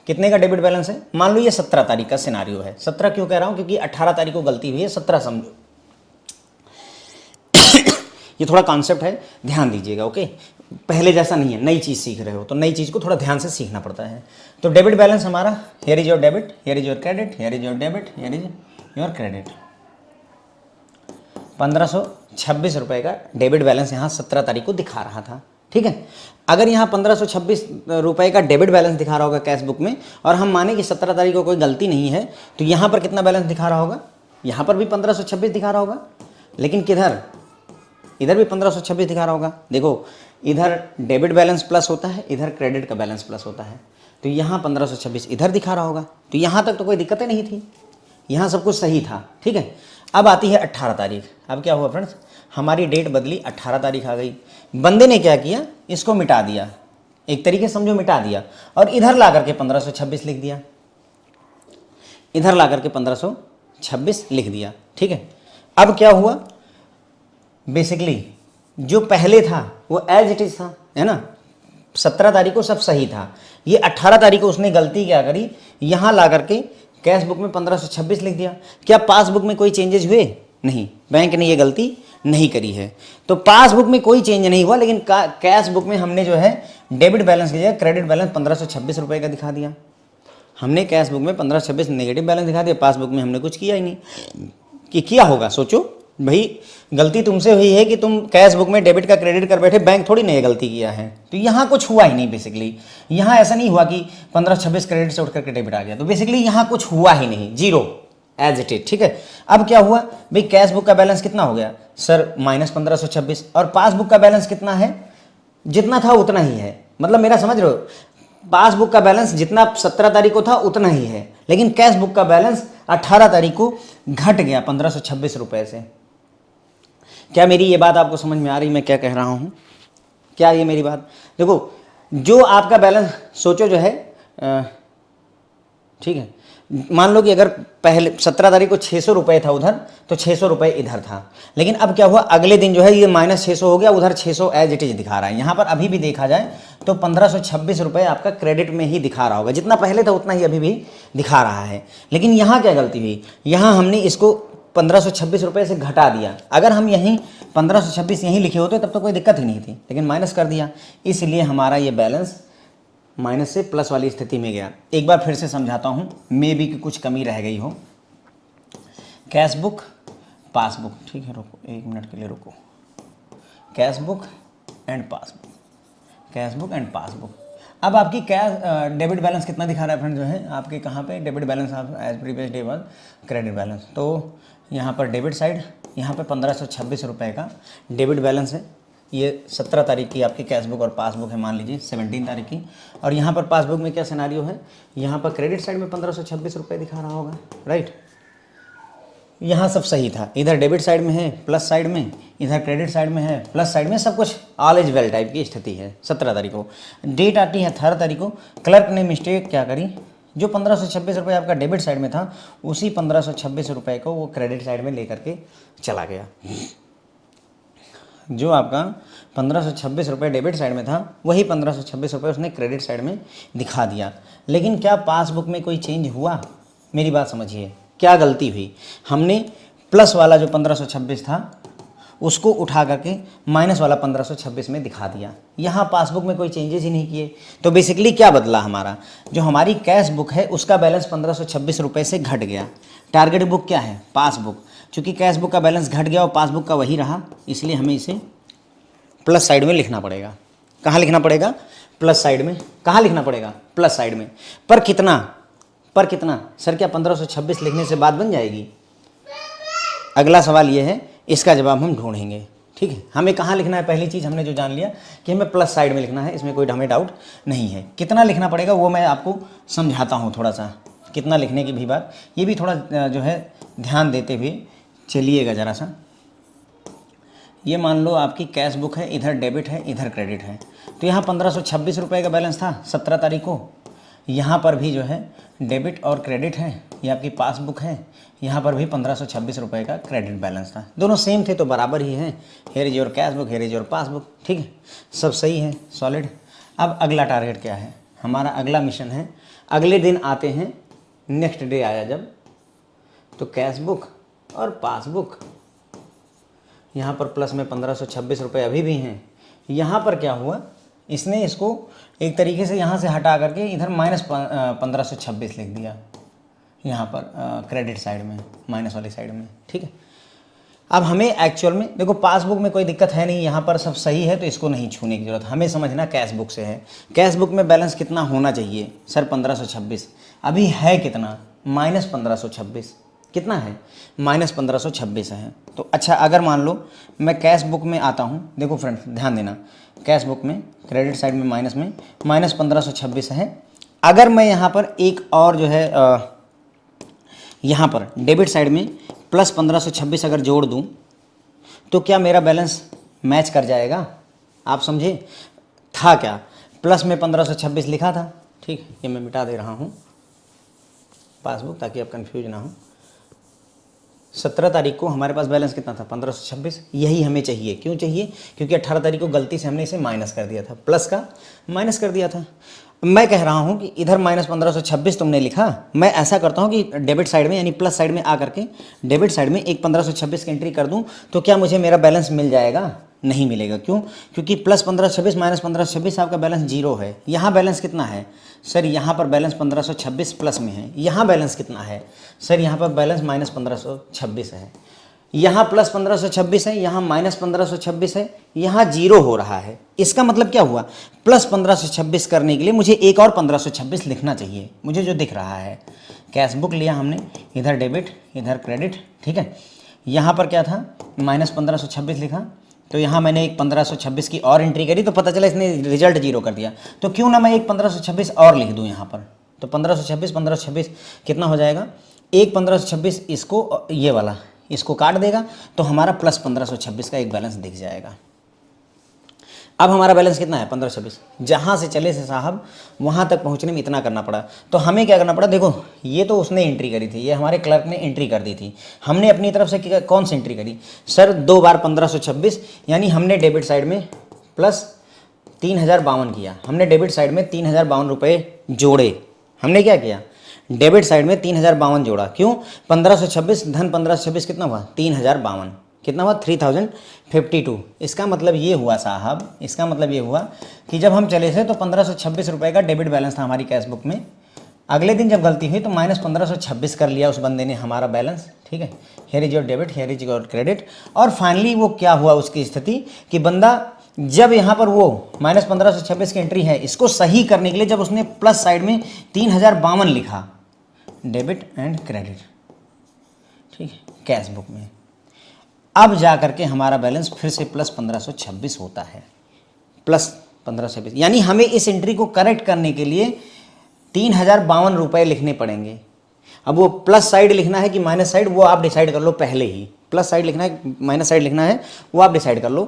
कितने का डेबिट बैलेंस है, मान लो ये 17 तारीख का सिनारियो है। 17 क्यों कह रहा हूँ, क्योंकि 18 तारीख को गलती हुई है, 17 समझो। ये थोड़ा कॉन्सेप्ट है, ध्यान दीजिएगा, ओके। पहले जैसा नहीं है, नई चीज़ सीख रहे हो तो नई चीज़ को थोड़ा ध्यान से सीखना पड़ता है। तो डेबिट बैलेंस हमारा, here is your debit, here is your credit, here is your debit, here is your credit. 1526 रुपये का डेबिट बैलेंस यहाँ 17 तारीख को दिखा रहा था। ठीक है, अगर यहाँ 1526 रुपये का डेबिट बैलेंस दिखा रहा होगा कैश बुक में, और हम माने कि 17 तारीख को कोई गलती नहीं है, तो यहाँ पर कितना बैलेंस दिखा रहा होगा, यहाँ पर भी 1526 दिखा रहा होगा, लेकिन किधर, इधर भी 1526 दिखा रहा होगा। देखो इधर डेबिट बैलेंस प्लस होता है, इधर क्रेडिट का बैलेंस प्लस होता है, तो यहाँ 1526 इधर दिखा रहा होगा। तो यहाँ तक तो कोई दिक्कतें नहीं थी, यहाँ सब कुछ सही था। ठीक है, अब आती है 18 तारीख। अब क्या हुआ फ्रेंड्स, हमारी डेट बदली, 18 तारीख आ गई। बंदे ने क्या किया, इसको मिटा दिया, एक तरीके से समझो मिटा दिया, और इधर ला करके 1526 लिख दिया, इधर ला करके 1526 लिख दिया। ठीक है, अब क्या हुआ, बेसिकली जो पहले था वो एज इट इज था, है ना। 17 तारीख को सब सही था, ये 18 तारीख को उसने गलती क्या करी, यहाँ ला करके कैश बुक में 1526 लिख दिया। क्या पासबुक में कोई चेंजेस हुए, नहीं, बैंक ने ये गलती नहीं करी है। तो पासबुक में कोई चेंज नहीं हुआ, लेकिन कैश बुक में हमने जो है डेबिट बैलेंस की जगह क्रेडिट बैलेंस 1526 रुपये का दिखा दिया। हमने कैश बुक में 1526 नेगेटिव बैलेंस दिखा दिया, पासबुक में हमने कुछ किया ही नहीं। कि किया होगा, सोचो भाई, गलती तुमसे हुई है कि तुम कैश बुक में डेबिट का क्रेडिट कर बैठे, बैंक थोड़ी नहीं गलती किया है। तो यहाँ कुछ हुआ ही नहीं बेसिकली, यहाँ ऐसा नहीं हुआ कि 1526 क्रेडिट से उठ करके डेबिट आ गया, तो बेसिकली यहाँ कुछ हुआ ही नहीं, जीरो एज इट इज। ठीक है, अब क्या हुआ भाई, कैश बुक का बैलेंस कितना हो गया सर, -1526, और पासबुक का बैलेंस कितना है, जितना था उतना ही है। मतलब मेरा समझ रहे हो, पासबुक का बैलेंस जितना 17 तारीख को था उतना ही है, लेकिन कैश बुक का बैलेंस 18 तारीख को घट गया 1526 रुपये से। क्या मेरी ये बात आपको समझ में आ रही, मैं क्या कह रहा हूँ, क्या ये मेरी बात। देखो जो आपका बैलेंस सोचो जो है, ठीक है, मान लो कि अगर पहले 17 तारीख को 600 रुपये था उधर, तो 600 रुपये इधर था, लेकिन अब क्या हुआ, अगले दिन जो है ये -600 हो गया, उधर 600 एज इट इज दिखा रहा है। यहाँ पर अभी भी देखा जाए तो 1526 रुपये आपका क्रेडिट में ही दिखा रहा होगा, जितना पहले था उतना ही अभी भी दिखा रहा है। लेकिन यहाँ क्या गलती हुई, यहाँ हमने इसको 1526 रुपये से घटा दिया। अगर हम यहीं 1526 यहीं लिखे होते तब तो कोई दिक्कत ही नहीं थी, लेकिन माइनस कर दिया, इसलिए हमारा ये बैलेंस माइनस से प्लस वाली स्थिति में गया। एक बार फिर से समझाता हूँ, मे बी की कुछ कमी रह गई हो। कैश बुक, पासबुक, ठीक है, रुको 1 मिनट के लिए रुको। Cash book and passbook, cash book and passbook. अब आपकी कैश डेबिट बैलेंस कितना दिखा रहा है फ्रेंड, जो है आपके कहाँ पे डेबिट बैलेंस, आप as previous day was credit balance. तो यहाँ पर डेबिट साइड, यहाँ पे 1526 रुपये का डेबिट बैलेंस है। ये 17 तारीख की आपकी कैश बुक और पासबुक है, मान लीजिए 17 तारीख की। और यहाँ पर पासबुक में क्या सिनारियो है, यहाँ पर क्रेडिट साइड में 1526 रुपये दिखा रहा होगा, राइट। यहाँ सब सही था, इधर डेबिट साइड में है प्लस साइड में, इधर क्रेडिट साइड में है प्लस साइड में, सब कुछ ऑल इज वेल टाइप की स्थिति है। 17 तारीख को डेट आती है 18 तारीख को। क्लर्क ने मिस्टेक क्या करी, जो 1526 रुपये आपका डेबिट साइड में था, उसी 1526 रुपये को वो क्रेडिट साइड में लेकर के चला गया। जो आपका 1526 रुपये डेबिट साइड में था, वही 1526 रुपये उसने क्रेडिट साइड में दिखा दिया। लेकिन क्या पासबुक में कोई चेंज हुआ? मेरी बात समझिए, क्या गलती हुई, हमने प्लस वाला जो 1526 था उसको उठा करके माइनस वाला 1526 में दिखा दिया। यहाँ पासबुक में कोई चेंजेस ही नहीं किए। तो बेसिकली क्या बदला हमारा, जो हमारी कैश बुक है उसका बैलेंस 1526 रुपये से घट गया। टारगेट बुक क्या है, पासबुक। चूँकि कैश बुक का बैलेंस घट गया और पासबुक का वही रहा, इसलिए हमें इसे प्लस साइड में लिखना पड़ेगा। कहाँ लिखना पड़ेगा? प्लस साइड में। कहाँ लिखना पड़ेगा? प्लस साइड में। पर कितना? पर कितना? सर क्या 1526 लिखने से बात बन जाएगी? अगला सवाल ये है, इसका जवाब हम ढूंढेंगे, ठीक है। हमें कहाँ लिखना है? पहली चीज़ हमने जो जान लिया कि हमें प्लस साइड में लिखना है, इसमें कोई हमें डाउट नहीं है। कितना लिखना पड़ेगा वो मैं आपको समझाता हूँ थोड़ा सा, कितना लिखने की भी बात, ये भी थोड़ा जो है ध्यान देते हुए चलिएगा ज़रा सा। ये मान लो आपकी कैश बुक है, इधर डेबिट है, इधर क्रेडिट है। तो यहाँ 1526 रुपये का बैलेंस था 17 तारीख को। यहाँ पर भी जो है डेबिट और क्रेडिट है, ये आपकी पासबुक है, यहाँ पर भी 1526 रुपये का क्रेडिट बैलेंस था। दोनों सेम थे तो बराबर ही हैं। Here is your cash book, here is your passbook, ठीक है, सब सही है, सॉलिड। अब अगला टारगेट क्या है हमारा? अगला मिशन है, अगले दिन आते हैं, नेक्स्ट डे आया जब, तो कैश बुक और पासबुक, यहाँ पर प्लस में 1526 रुपये अभी भी हैं। यहाँ पर क्या हुआ, इसने इसको एक तरीके से यहाँ से हटा करके इधर माइनस 1526 लिख दिया, यहाँ पर क्रेडिट साइड में, माइनस वाली साइड में, ठीक है। अब हमें एक्चुअल में देखो, पासबुक में कोई दिक्कत है नहीं, यहाँ पर सब सही है, तो इसको नहीं छूने की जरूरत। हमें समझना कैश बुक से है। कैश बुक में बैलेंस कितना होना चाहिए? सर 1526, अभी है कितना? माइनस 1526। कितना है? माइनस 1526 है। तो अच्छा, अगर मान लो मैं कैश बुक में आता हूँ, देखो फ्रेंड्स ध्यान देना, कैश बुक में क्रेडिट साइड में माइनस 1526 है। अगर मैं यहाँ पर एक और जो है यहाँ पर डेबिट साइड में प्लस 1526 अगर जोड़ दूँ, तो क्या मेरा बैलेंस मैच कर जाएगा? आप समझे? था क्या, प्लस में 1526 लिखा था, ठीक, ये मैं मिटा दे रहा हूँ पासबुक ताकि आप कंफ्यूज ना हो। 17 तारीख को हमारे पास बैलेंस कितना था? 1526। यही हमें चाहिए। क्यों चाहिए? क्योंकि 18 तारीख को गलती से हमने इसे माइनस कर दिया था, प्लस का माइनस कर दिया था। मैं कह रहा हूँ कि इधर माइनस 1526 तुमने लिखा, मैं ऐसा करता हूँ कि डेबिट साइड में यानी प्लस साइड में आ करके डेबिट साइड में एक 1526 की एंट्री कर दूँ, तो क्या मुझे मेरा बैलेंस मिल जाएगा? नहीं मिलेगा। क्यों? क्योंकि प्लस 1526 माइनस 1526 आपका बैलेंस जीरो है। यहाँ बैलेंस कितना है? सर यहाँ पर बैलेंस 1526 प्लस में है। यहाँ बैलेंस कितना है? सर यहाँ पर बैलेंस माइनस 1526 है। यहाँ प्लस 1526 है, यहाँ माइनस 1526 है, यहाँ जीरो हो रहा है। इसका मतलब क्या हुआ? प्लस 1526 करने के लिए मुझे एक और 1526 लिखना चाहिए, मुझे जो दिख रहा है। कैश बुक लिया हमने, इधर डेबिट इधर क्रेडिट, ठीक है। यहाँ पर क्या था? माइनस 1526 लिखा, तो यहाँ मैंने एक 1526 की और एंट्री करी, तो पता चला इसने रिजल्ट जीरो कर दिया। तो क्यों ना मैं एक 1526 और लिख दूँ यहाँ पर। तो 1526 कितना हो जाएगा? एक 1526 इसको, ये वाला इसको काट देगा, तो हमारा प्लस 1526 का एक बैलेंस दिख जाएगा। अब हमारा बैलेंस कितना है? 1526। जहाँ से चले से साहब वहाँ तक पहुँचने में इतना करना पड़ा। तो हमें क्या करना पड़ा? देखो, ये तो उसने एंट्री करी थी, ये हमारे क्लर्क ने एंट्री कर दी थी। हमने अपनी तरफ से कौन सी एंट्री करी? सर 2 बार 1526, यानी हमने डेबिट साइड में प्लस 3052 किया। हमने डेबिट साइड में 3052 रुपये जोड़े। हमने क्या किया? डेबिट साइड में 3052 जोड़ा। क्यों? 1526 धन 1526 कितना हुआ? 3052, कितना हुआ 3052। इसका मतलब ये हुआ साहब, इसका मतलब ये हुआ कि जब हम चले थे तो 1526 रुपये का डेबिट बैलेंस था हमारी कैश बुक में। अगले दिन जब गलती हुई तो माइनस 1526 कर लिया उस बंदे ने हमारा बैलेंस, ठीक है। Here is your debit, here is your credit. और फाइनली वो क्या हुआ उसकी स्थिति कि बंदा जब यहाँ पर वो माइनस 1526 की एंट्री है, इसको सही करने के लिए जब उसने प्लस साइड में 3052 लिखा डेबिट एंड क्रेडिट, ठीक है, कैश बुक में, अब जा करके हमारा बैलेंस फिर से प्लस 1526 होता है, प्लस 1526। यानी हमें इस एंट्री को करेक्ट करने के लिए 3052 रुपये लिखने पड़ेंगे। अब वो प्लस साइड लिखना है कि माइनस साइड, वो आप डिसाइड कर लो पहले ही। प्लस साइड लिखना है माइनस साइड लिखना है, वो आप डिसाइड कर लो।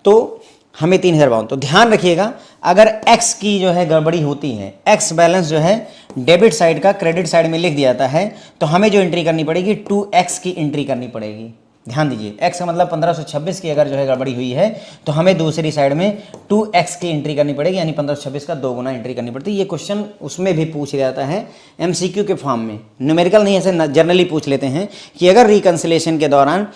तो हमें 3052, तो ध्यान रखिएगा अगर x की जो है गड़बड़ी होती है, x बैलेंस जो है डेबिट साइड का क्रेडिट साइड में लिख दिया जाता है, तो हमें जो एंट्री करनी पड़ेगी 2x की एंट्री करनी पड़ेगी। ध्यान दीजिए, x का मतलब 1526 की अगर जो है गड़बड़ी हुई है तो हमें दूसरी साइड में 2x की एंट्री करनी पड़ेगी, यानी 1526 का 2 गुना एंट्री करनी पड़ती है। ये क्वेश्चन उसमें भी पूछ जाता है MCQ के फॉर्म में, न्यूमेरिकल नहीं, ऐसे जनरली पूछ लेते हैं कि अगर रिकंसिलेशन के दौरान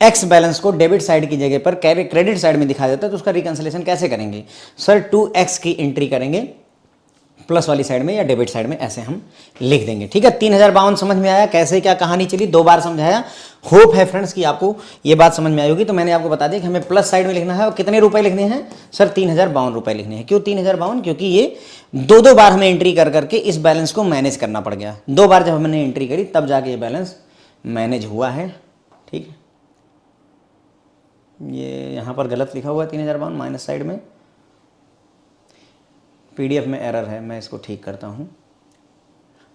एक्स बैलेंस को डेबिट साइड की जगह पर क्रेडिट साइड में दिखाया जाता है तो उसका रिकंसिलेशन कैसे करेंगे सर, 2x की एंट्री करेंगे प्लस वाली साइड में या डेबिट साइड में, ऐसे हम लिख देंगे। ठीक है, 3052 समझ में आया, कैसे क्या कहानी चली, 2 बार समझाया। होप है फ्रेंड्स कि आपको ये बात समझ में आई होगी। तो मैंने आपको बता दिया कि हमें प्लस साइड में लिखना है और कितने रुपए लिखने हैं सर, 3052 रुपए लिखने हैं। क्यों 3052? क्योंकि ये 2 बार हमें एंट्री कर करके इस बैलेंस को मैनेज करना पड़ गया। 2 बार जब हमने एंट्री करी तब जाके ये बैलेंस मैनेज हुआ है। ठीक है, ये यहाँ पर गलत लिखा हुआ है 3052 माइनस साइड में, PDF में एरर है, मैं इसको ठीक करता हूँ,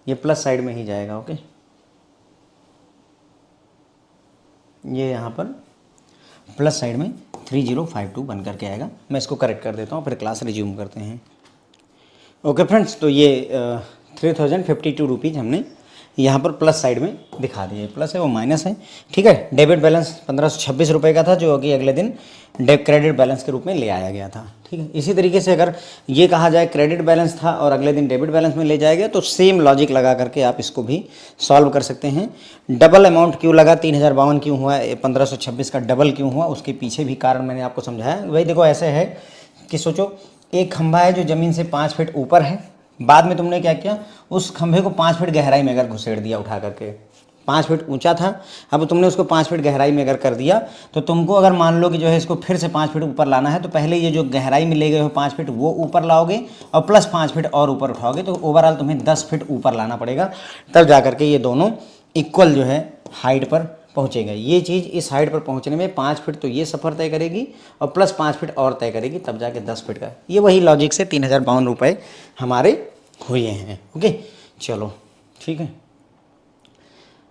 ये प्लस साइड में ही जाएगा। ओके, ये यहाँ पर प्लस साइड में 3052 बन करके आएगा। मैं इसको करेक्ट कर देता हूँ, फिर क्लास रिज्यूम करते हैं। ओके फ्रेंड्स, तो ये 3052 रुपीज़ हमने यहाँ पर प्लस साइड में दिखा दिए, प्लस है वो माइनस है। ठीक है, डेबिट बैलेंस 1526 रुपये का था जो कि अगले दिन क्रेडिट बैलेंस के रूप में ले आया गया था। ठीक है, इसी तरीके से अगर ये कहा जाए क्रेडिट बैलेंस था और अगले दिन डेबिट बैलेंस में ले जाया गया तो सेम लॉजिक लगा करके आप इसको भी सॉल्व कर सकते हैं। डबल अमाउंट क्यों लगा, 3052 क्यों हुआ, 1526 का डबल क्यों हुआ, उसके पीछे भी कारण मैंने आपको समझाया। भाई देखो, ऐसे है कि सोचो एक खंभा है जो ज़मीन से 5 फीट ऊपर है, बाद में तुमने क्या किया, उस खंभे को 5 फीट गहराई में अगर घुसेड़ दिया उठा करके, 5 फीट ऊंचा था, अब तुमने उसको 5 फीट गहराई में अगर कर दिया तो तुमको अगर मान लो कि जो है इसको फिर से 5 फीट ऊपर लाना है तो पहले ये जो गहराई में ले गए हो 5 फीट वो ऊपर लाओगे और प्लस 5 फीट और ऊपर उठाओगे, तो ओवरऑल तुम्हें 10 फीट ऊपर लाना पड़ेगा, तब जा करके ये दोनों इक्वल जो है हाइट पर पहुँचेगा। ये चीज़ इस हाइट पर पहुँचने में 5 फीट तो ये सफ़र तय करेगी और प्लस 5 फीट और तय करेगी, तब जाके 10 फीट का, ये वही लॉजिक से 3052 रुपये हमारे हुए हैं। ओके, चलो ठीक है,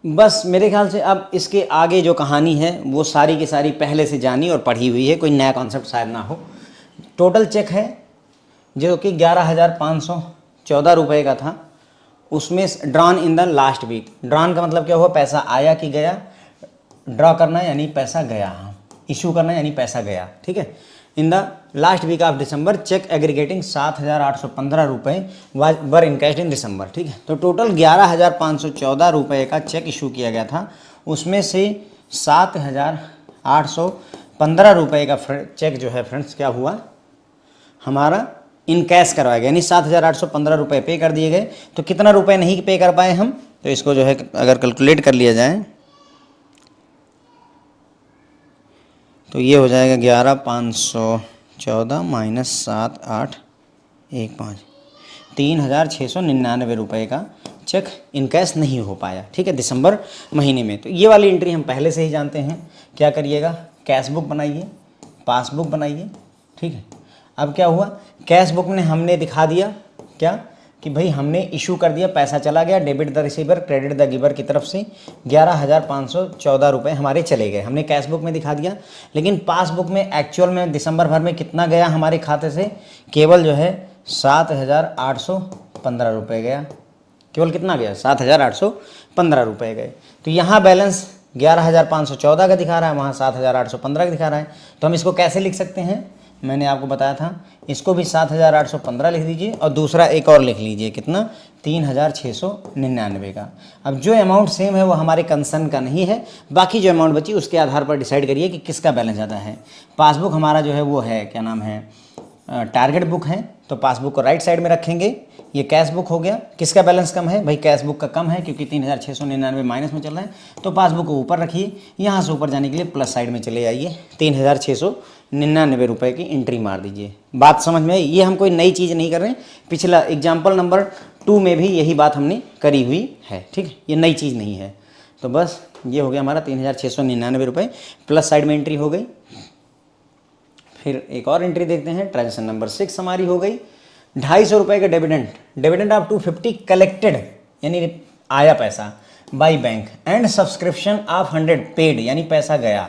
बस मेरे ख्याल से अब इसके आगे जो कहानी है वो सारी की सारी पहले से जानी और पढ़ी हुई है, कोई नया कॉन्सेप्ट शायद ना हो। टोटल चेक है जो कि 11,514 रुपये का था, उसमें drawn in the last week. Drawn का मतलब क्या हुआ, पैसा आया कि गया, ड्रॉ करना यानी पैसा गया, इशू करना यानी पैसा गया। ठीक है, in the last week of December cheque aggregating 7,815 रुपये वर इनकैश्ड इन दिसंबर। ठीक है, तो टोटल 11,514 रुपये का चेक इशू किया गया था, उसमें से 7,815 रुपये का चेक जो है फ्रेंड्स क्या हुआ हमारा इन कैश करवाया गया, यानी 7,815 रुपये पे कर दिए गए। तो कितना रुपए नहीं पे कर पाए हम, तो इसको जो है अगर कैलकुलेट कर लिया जाए तो ये हो जाएगा 11,514 माइनस 7,815, 3,699 रुपये का चेक इन कैश नहीं हो पाया। ठीक है, दिसंबर महीने में। तो ये वाली एंट्री हम पहले से ही जानते हैं, क्या करिएगा, कैश बुक बनाइए, पासबुक बनाइए। ठीक है, अब क्या हुआ, कैश बुक में हमने दिखा दिया क्या कि भाई हमने इशू कर दिया, पैसा चला गया, debit the receiver credit the giver की तरफ से 11,514 रुपये हमारे चले गए, हमने कैश बुक में दिखा दिया। लेकिन पासबुक में एक्चुअल में दिसंबर भर में कितना गया हमारे खाते से, केवल जो है 7,815 रुपये गया, केवल कितना गया 7,815 रुपये गए। तो यहाँ बैलेंस 11,514 का दिखा रहा है, वहाँ 7,815 का दिखा रहा है। तो हम इसको कैसे लिख सकते हैं, मैंने आपको बताया था, इसको भी 7,815 लिख दीजिए और दूसरा एक और लिख लीजिए, कितना, 3,699 का। अब जो अमाउंट सेम है वो हमारे कंसर्न का नहीं है, बाकी जो अमाउंट बची उसके आधार पर डिसाइड करिए कि किसका बैलेंस ज़्यादा है। पासबुक हमारा जो है वो है, क्या नाम है, टारगेट बुक है, तो पासबुक को राइट साइड में रखेंगे। ये कैश बुक हो गया, किसका बैलेंस कम है, भाई कैश बुक का कम है क्योंकि 3,699 माइनस में चल रहा है, तो पासबुक को ऊपर रखिए। यहाँ से ऊपर जाने के लिए प्लस साइड में चले आइए, 3,699 रुपये की एंट्री मार दीजिए। बात समझ में आई? ये हम कोई नई चीज़ नहीं कर रहे हैं, पिछला एग्जाम्पल नंबर 2 में भी यही बात हमने करी हुई है, ठीक है, ये नई चीज़ नहीं है। तो बस ये हो गया हमारा 3,699 रुपये, प्लस साइड में एंट्री हो गई। फिर एक और एंट्री देखते हैं, ट्रांजेक्शन नंबर 6 हमारी हो गई, 250 रुपये का डिविडेंड ऑफ 250 कलेक्टेड, यानी आया पैसा, by bank, and subscription of 100 paid, यानी पैसा गया,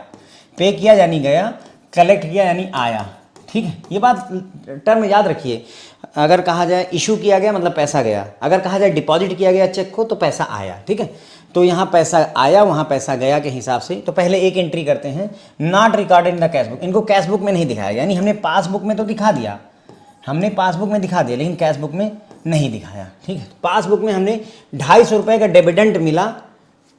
पे किया यानी गया, कलेक्ट किया यानी आया, ठीक है। ये बात टर्म याद रखिए, अगर कहा जाए इशू किया गया मतलब पैसा गया, अगर कहा जाए डिपॉजिट किया गया चेक को तो पैसा आया, ठीक है। तो यहाँ पैसा आया, वहाँ पैसा गया के हिसाब से, तो पहले एक एंट्री करते हैं, not recorded in the cash book. इनको कैश बुक में नहीं दिखाया, यानी हमने पासबुक में तो दिखा दिया, हमने पासबुक में दिखा दिया, लेकिन कैश बुक में नहीं दिखाया, ठीक है। पासबुक में हमने 250 रुपये का डिविडेंड मिला,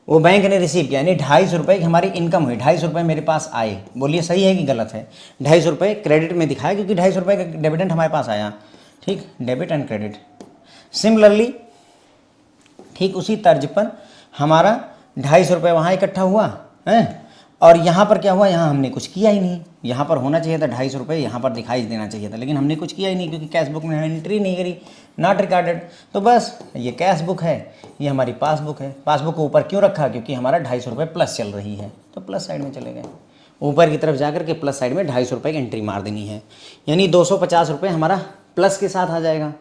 वो बैंक ने रिसीव किया, यानी 250 रुपये की हमारी इनकम हुई, 250 रुपये मेरे पास आए। बोलिए सही है कि गलत है? 250 रुपये क्रेडिट में दिखाया क्योंकि 250 रुपये का डिविडेंड हमारे पास आया, ठीक, डेबिट एंड क्रेडिट। सिमिलरली ठीक उसी तर्ज पर हमारा 250 रुपये वहाँ इकट्ठा हुआ है, और यहाँ पर क्या हुआ, यहाँ हमने कुछ किया ही नहीं। यहाँ पर होना चाहिए था 250 रुपये, यहाँ पर दिखाई देना चाहिए था, लेकिन हमने कुछ किया ही नहीं क्योंकि कैश बुक में एंट्री नहीं करी, नॉट रिकॉर्डेड। तो बस ये कैश बुक है, ये हमारी पासबुक है। पासबुक को ऊपर क्यों रखा, क्योंकि हमारा 250 रुपये प्लस चल रही है, तो प्लस साइड में चले गए। ऊपर की तरफ जाकर के प्लस साइड में 250 रुपये की एंट्री मार देनी है, यानी 250 रुपये हमारा प्लस के साथ आ जाएगा,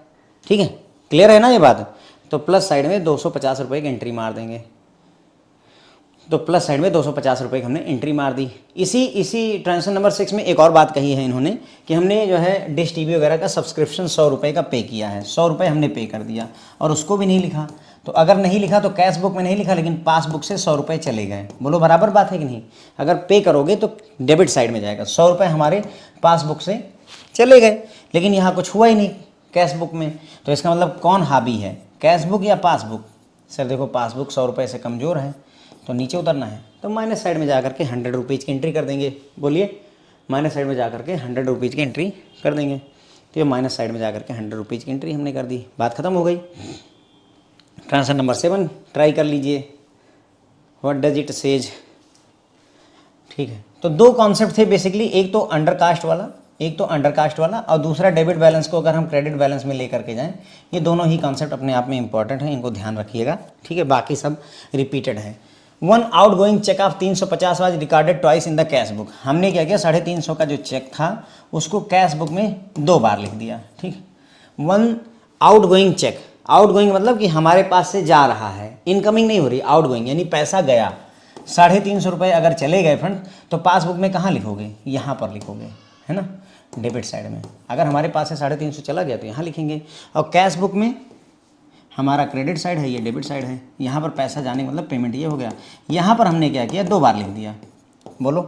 ठीक है। क्लियर है ना ये बात? तो प्लस साइड में 250 रुपये की एंट्री मार देंगे, तो प्लस साइड में 250 रुपये की हमने एंट्री मार दी। इसी ट्रांजेक्शन नंबर 6 में एक और बात कही है इन्होंने कि हमने जो है डिश टीवी वगैरह का सब्सक्रिप्शन 100 रुपये का पे किया है, 100 रुपये हमने पे कर दिया और उसको भी नहीं लिखा। तो अगर नहीं लिखा तो कैश बुक में नहीं लिखा, लेकिन पासबुक से 100 रुपये चले गए। बोलो बराबर बात है कि नहीं? अगर पे करोगे तो डेबिट साइड में जाएगा, 100 रुपये हमारे पासबुक से चले गए, लेकिन यहाँ कुछ हुआ ही नहीं कैश बुक में। तो इसका मतलब कौन हावी है, कैश बुक या पासबुक? सर देखो पासबुक 100 रुपये से कमज़ोर है, तो नीचे उतरना है, तो माइनस साइड में जा करके 100 रुपीज़ की एंट्री कर देंगे। बोलिए, माइनस साइड में जा करके 100 रुपीज़ की एंट्री कर देंगे। तो ये माइनस साइड में जा करके 100 रुपीज़ की एंट्री हमने कर दी, बात खत्म हो गई। ट्रांजेक्शन नंबर 7 ट्राई कर लीजिए, व्हाट डज इट सेज, ठीक है। तो दो कॉन्सेप्ट थे बेसिकली, एक तो अंडरकास्ट वाला और दूसरा डेबिट बैलेंस को अगर हम क्रेडिट बैलेंस में लेकर के जाएं। ये दोनों ही कॉन्सेप्ट अपने आप में इंपॉर्टेंट हैं, इनको ध्यान रखिएगा, ठीक है। बाकी सब रिपीटेड है। 1 outgoing cheque of 350 was recorded twice in the cash book. हमने क्या किया, 350 का जो चेक था उसको कैश बुक में 2 बार लिख दिया, ठीक। 1 आउटगोइंग चेक, आउटगोइंग मतलब कि हमारे पास से जा रहा है, इनकमिंग नहीं हो रही, आउटगोइंग यानी पैसा गया। 350 रुपये अगर चले गए फ्रेंड, तो पासबुक में कहाँ लिखोगे, यहाँ पर लिखोगे, है ना, डेबिट साइड में। अगर हमारे पास से 350 चला गया तो यहाँ लिखेंगे, और कैश बुक में हमारा क्रेडिट साइड है, ये डेबिट साइड है। यहाँ पर पैसा जाने मतलब पेमेंट ये हो गया। यहाँ पर हमने क्या किया, 2 बार लिख दिया। बोलो,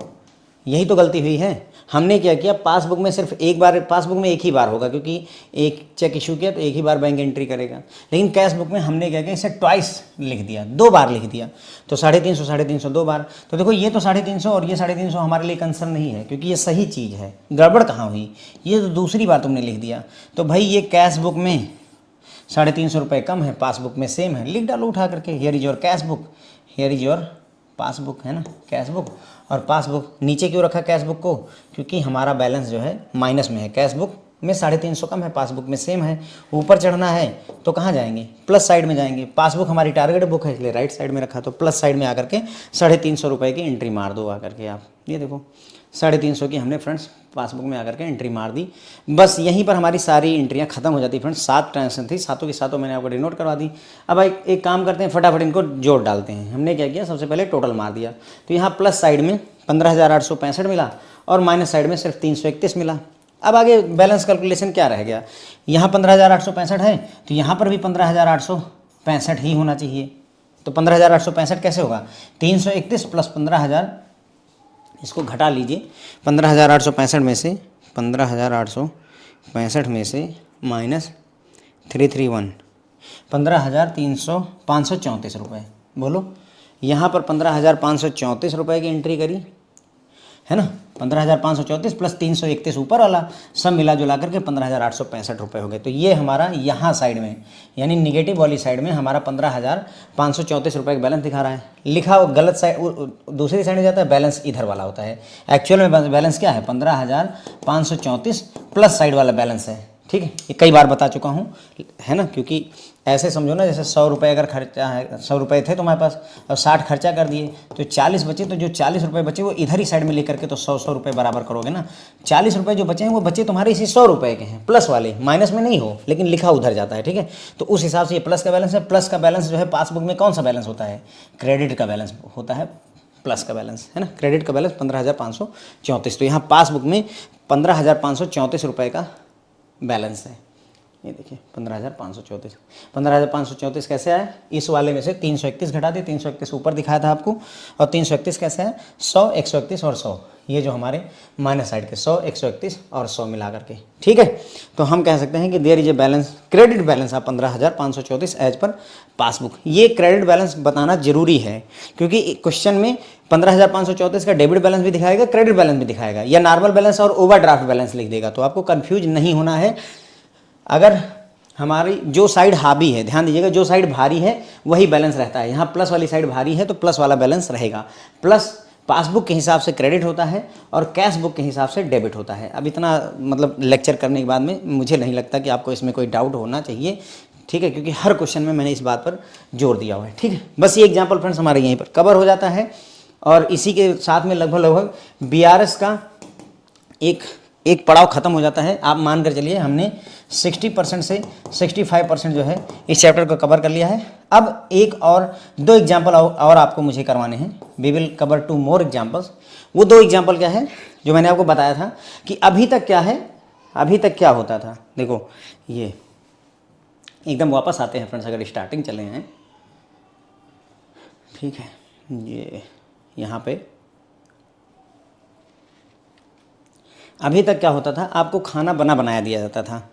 यही तो गलती हुई है। हमने क्या किया, पासबुक में सिर्फ एक बार, पासबुक में एक ही बार होगा क्योंकि एक चेक इशू किया तो एक ही बार बैंक एंट्री करेगा, लेकिन कैश बुक में हमने क्या किया, इसे ट्वाइस लिख दिया, 2 बार लिख दिया। तो 350 2 बार। तो देखो ये तो 350 और ये 350 हमारे लिए कंसर्न नहीं है क्योंकि ये सही चीज़ है। गड़बड़ कहाँ हुई, ये तो दूसरी बार तुमने लिख दिया। तो भाई ये कैश बुक में 350 रुपये कम है, पासबुक में सेम है, लिख डालो उठा करके, here is your cash book, here is your passbook, है ना, कैश बुक। और पासबुक नीचे क्यों रखा कैश बुक को, क्योंकि हमारा बैलेंस जो है माइनस में है, कैश बुक में 350 कम है, पासबुक में सेम है। ऊपर चढ़ना है तो कहाँ जाएंगे, प्लस साइड में जाएंगे। पासबुक हमारी टारगेट बुक है इसलिए राइट साइड में रखा, तो प्लस साइड में आकर के 350 रुपये की एंट्री मार दो आकर के आप। ये देखो 350 की हमने फ्रेंड्स पासबुक में आकर के एंट्री मार दी। बस यहीं पर हमारी सारी एंट्रियां खत्म हो जाती फ्रेंड्स। 7 ट्रांजेक्शन थी, सातों की सातों मैंने आपको डिनोट करवा दी। अब एक काम करते हैं, फटाफट इनको जोड़ डालते हैं। हमने क्या किया, सबसे पहले टोटल मार दिया। तो यहाँ प्लस साइड में 15,865 मिला और माइनस साइड में सिर्फ 331 मिला। अब आगे बैलेंस कैलकुलेशन क्या रह गया, यहाँ 15,865 है तो यहाँ पर भी 15,865 ही होना चाहिए। तो 15,865 कैसे होगा, 331 प्लस 15,000, इसको घटा लीजिए। 15,865 में से 15,865 में से माइनस 331, 15,534 रुपये। बोलो, यहाँ पर 15,534 रुपये की एंट्री करी है ना, 15,534 प्लस 331 ऊपर वाला, सब मिला जुला करके 15,865 रुपये हो गए। तो ये हमारा यहाँ साइड में यानी निगेटिव वाली साइड में हमारा 15,534 रुपये का बैलेंस दिखा रहा है। लिखा वो गलत साइड दूसरी साइड में जाता है, बैलेंस इधर वाला होता है। एक्चुअल में बैलेंस क्या है, 15,534 प्लस साइड वाला बैलेंस है। ठीक है, ये कई बार बता चुका हूँ, है ना, क्योंकि ऐसे समझो ना, जैसे 100 रुपये अगर खर्चा है, 100 रुपये थे तुम्हारे पास और 60 खर्चा कर दिए तो 40 बचे, तो जो 40 रुपये बचे वो इधर ही साइड में लेकर के तो 100 रुपये बराबर करोगे ना। 40 रुपये जो बचे हैं वो बचे तुम्हारे इसी 100 रुपये के हैं, प्लस वाले, माइनस में नहीं हो, लेकिन लिखा उधर जाता है। ठीक है, तो उस हिसाब से ये प्लस का बैलेंस है। प्लस का बैलेंस जो है पासबुक में कौन सा बैलेंस होता है, क्रेडिट का बैलेंस होता है, प्लस का बैलेंस है ना, क्रेडिट का बैलेंस 15,534। तो यहाँ पासबुक में 15,534 रुपये का बैलेंस है। ये देखिए 15,534 कैसे आया, इस वाले में से 331 घटा दिए, 331 ऊपर दिखाया था आपको, और 331 कैसे है, 100, 131 और 100, ये जो हमारे माइनस साइड के 100, 131 और 100 मिला करके। ठीक है, तो हम कह सकते हैं कि there is a balance, credit balance of 15,534 as per passbook. ये क्रेडिट बैलेंस बताना जरूरी है, क्योंकि क्वेश्चन में 15,534 का डेबिट बैलेंस भी दिखाएगा, क्रेडिट बैलेंस भी दिखाएगा, या नॉर्मल बैलेंस और ओवरड्राफ्ट बैलेंस लिख देगा, तो आपको कन्फ्यूज नहीं होना है। अगर हमारी जो साइड हावी है, ध्यान दीजिएगा, जो साइड भारी है वही बैलेंस रहता है। यहाँ प्लस वाली साइड भारी है तो प्लस वाला बैलेंस रहेगा। प्लस पासबुक के हिसाब से क्रेडिट होता है और कैश बुक के हिसाब से डेबिट होता है। अब इतना मतलब लेक्चर करने के बाद में मुझे नहीं लगता कि आपको इसमें कोई डाउट होना चाहिए। ठीक है, क्योंकि हर क्वेश्चन में मैंने इस बात पर जोर दिया हुआ है। ठीक है, बस ये एग्जाम्पल फ्रेंड्स हमारे यहीं पर कवर हो जाता है, और इसी के साथ में लगभग BRS का एक पड़ाव खत्म हो जाता है। आप मान कर चलिए हमने 60% से 65% जो है इस चैप्टर को कवर कर लिया है। अब एक और 2 एग्जाम्पल और आपको मुझे करवाने हैं। We will cover 2 more examples. वो 2 एग्जाम्पल क्या है जो मैंने आपको बताया था कि अभी तक क्या है, अभी तक क्या होता था। देखो ये एकदम वापस आते हैं फ्रेंड्स, अगर स्टार्टिंग चले हैं, ठीक है, ये यहाँ पे अभी तक क्या होता था, आपको खाना बना बनाया दिया जाता था।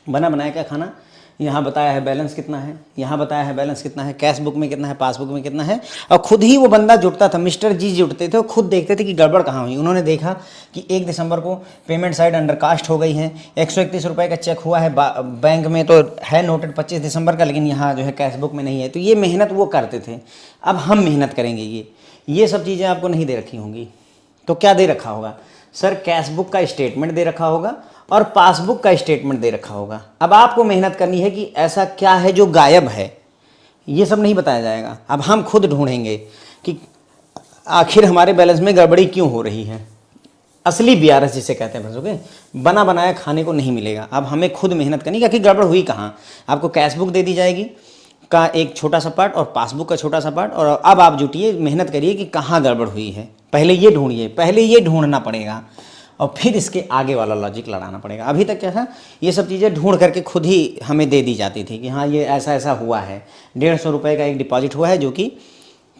बना बनाया क्या खाना, यहाँ बताया है बैलेंस कितना है, यहाँ बताया है बैलेंस कितना है, कैश बुक में कितना है, पासबुक में कितना है, और खुद ही वो बंदा जुटता था, मिस्टर जी जुटते थे, वो खुद देखते थे कि गड़बड़ कहाँ हुई। उन्होंने देखा कि 1 दिसंबर को पेमेंट साइड अंडरकास्ट हो गई है, 131 रुपये का चेक हुआ है बैंक में, तो है नोटेड 25 दिसंबर का, लेकिन यहाँ जो है कैश बुक में नहीं है। तो ये मेहनत वो करते थे। अब हम मेहनत करेंगे, ये सब चीज़ें आपको नहीं दे रखी होंगी। तो क्या दे रखा होगा सर, कैश बुक का स्टेटमेंट दे रखा होगा और पासबुक का स्टेटमेंट दे रखा होगा। अब आपको मेहनत करनी है कि ऐसा क्या है जो गायब है, ये सब नहीं बताया जाएगा। अब हम खुद ढूंढेंगे कि आखिर हमारे बैलेंस में गड़बड़ी क्यों हो रही है। असली BRS जिसे कहते हैं ओके, बना बनाया खाने को नहीं मिलेगा। अब हमें खुद मेहनत करनी है कि गड़बड़ हुई कहाँ। आपको कैश बुक दे दी जाएगी का एक छोटा सा पार्ट और पासबुक का छोटा सा पार्ट, और अब आप जुटिए, मेहनत करिए कि कहाँ गड़बड़ हुई है। पहले ये ढूंढिए, पहले ये ढूंढना पड़ेगा और फिर इसके आगे वाला लॉजिक लड़ाना पड़ेगा। अभी तक क्या था, ये सब चीज़ें ढूंढ करके खुद ही हमें दे दी जाती थी कि हाँ ये ऐसा ऐसा हुआ है। 150 रुपये का एक डिपॉजिट हुआ है जो कि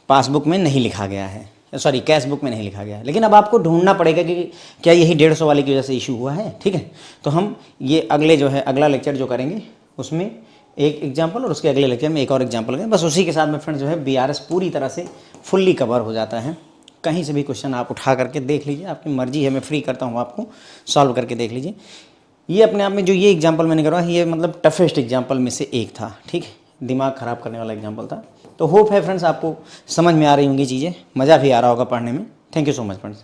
पासबुक में नहीं लिखा गया है, सॉरी कैश बुक में नहीं लिखा गया है। लेकिन अब आपको ढूंढना पड़ेगा कि क्या यही 150 वाले की वजह से इशू हुआ है। ठीक है, तो हम ये अगले जो है अगला लेक्चर जो करेंगे उसमें एक एग्जाम्पल और उसके अगले लेक्चर में एक और एग्जाम्पल करेंगे। बस उसी के साथ में फ्रेंड्स जो है BRS पूरी तरह से फुल्ली कवर हो जाता है। कहीं से भी क्वेश्चन आप उठा करके देख लीजिए, आपकी मर्जी है, मैं फ्री करता हूँ, आपको सॉल्व करके देख लीजिए। ये अपने आप में जो ये एग्जाम्पल मैंने करवाया, ये मतलब टफेस्ट एग्जाम्पल में से एक था। ठीक है, दिमाग ख़राब करने वाला एग्जाम्पल था। तो होप है फ्रेंड्स आपको समझ में आ रही होंगी चीज़ें, मज़ा भी आ रहा होगा पढ़ने में। Thank you so much friends.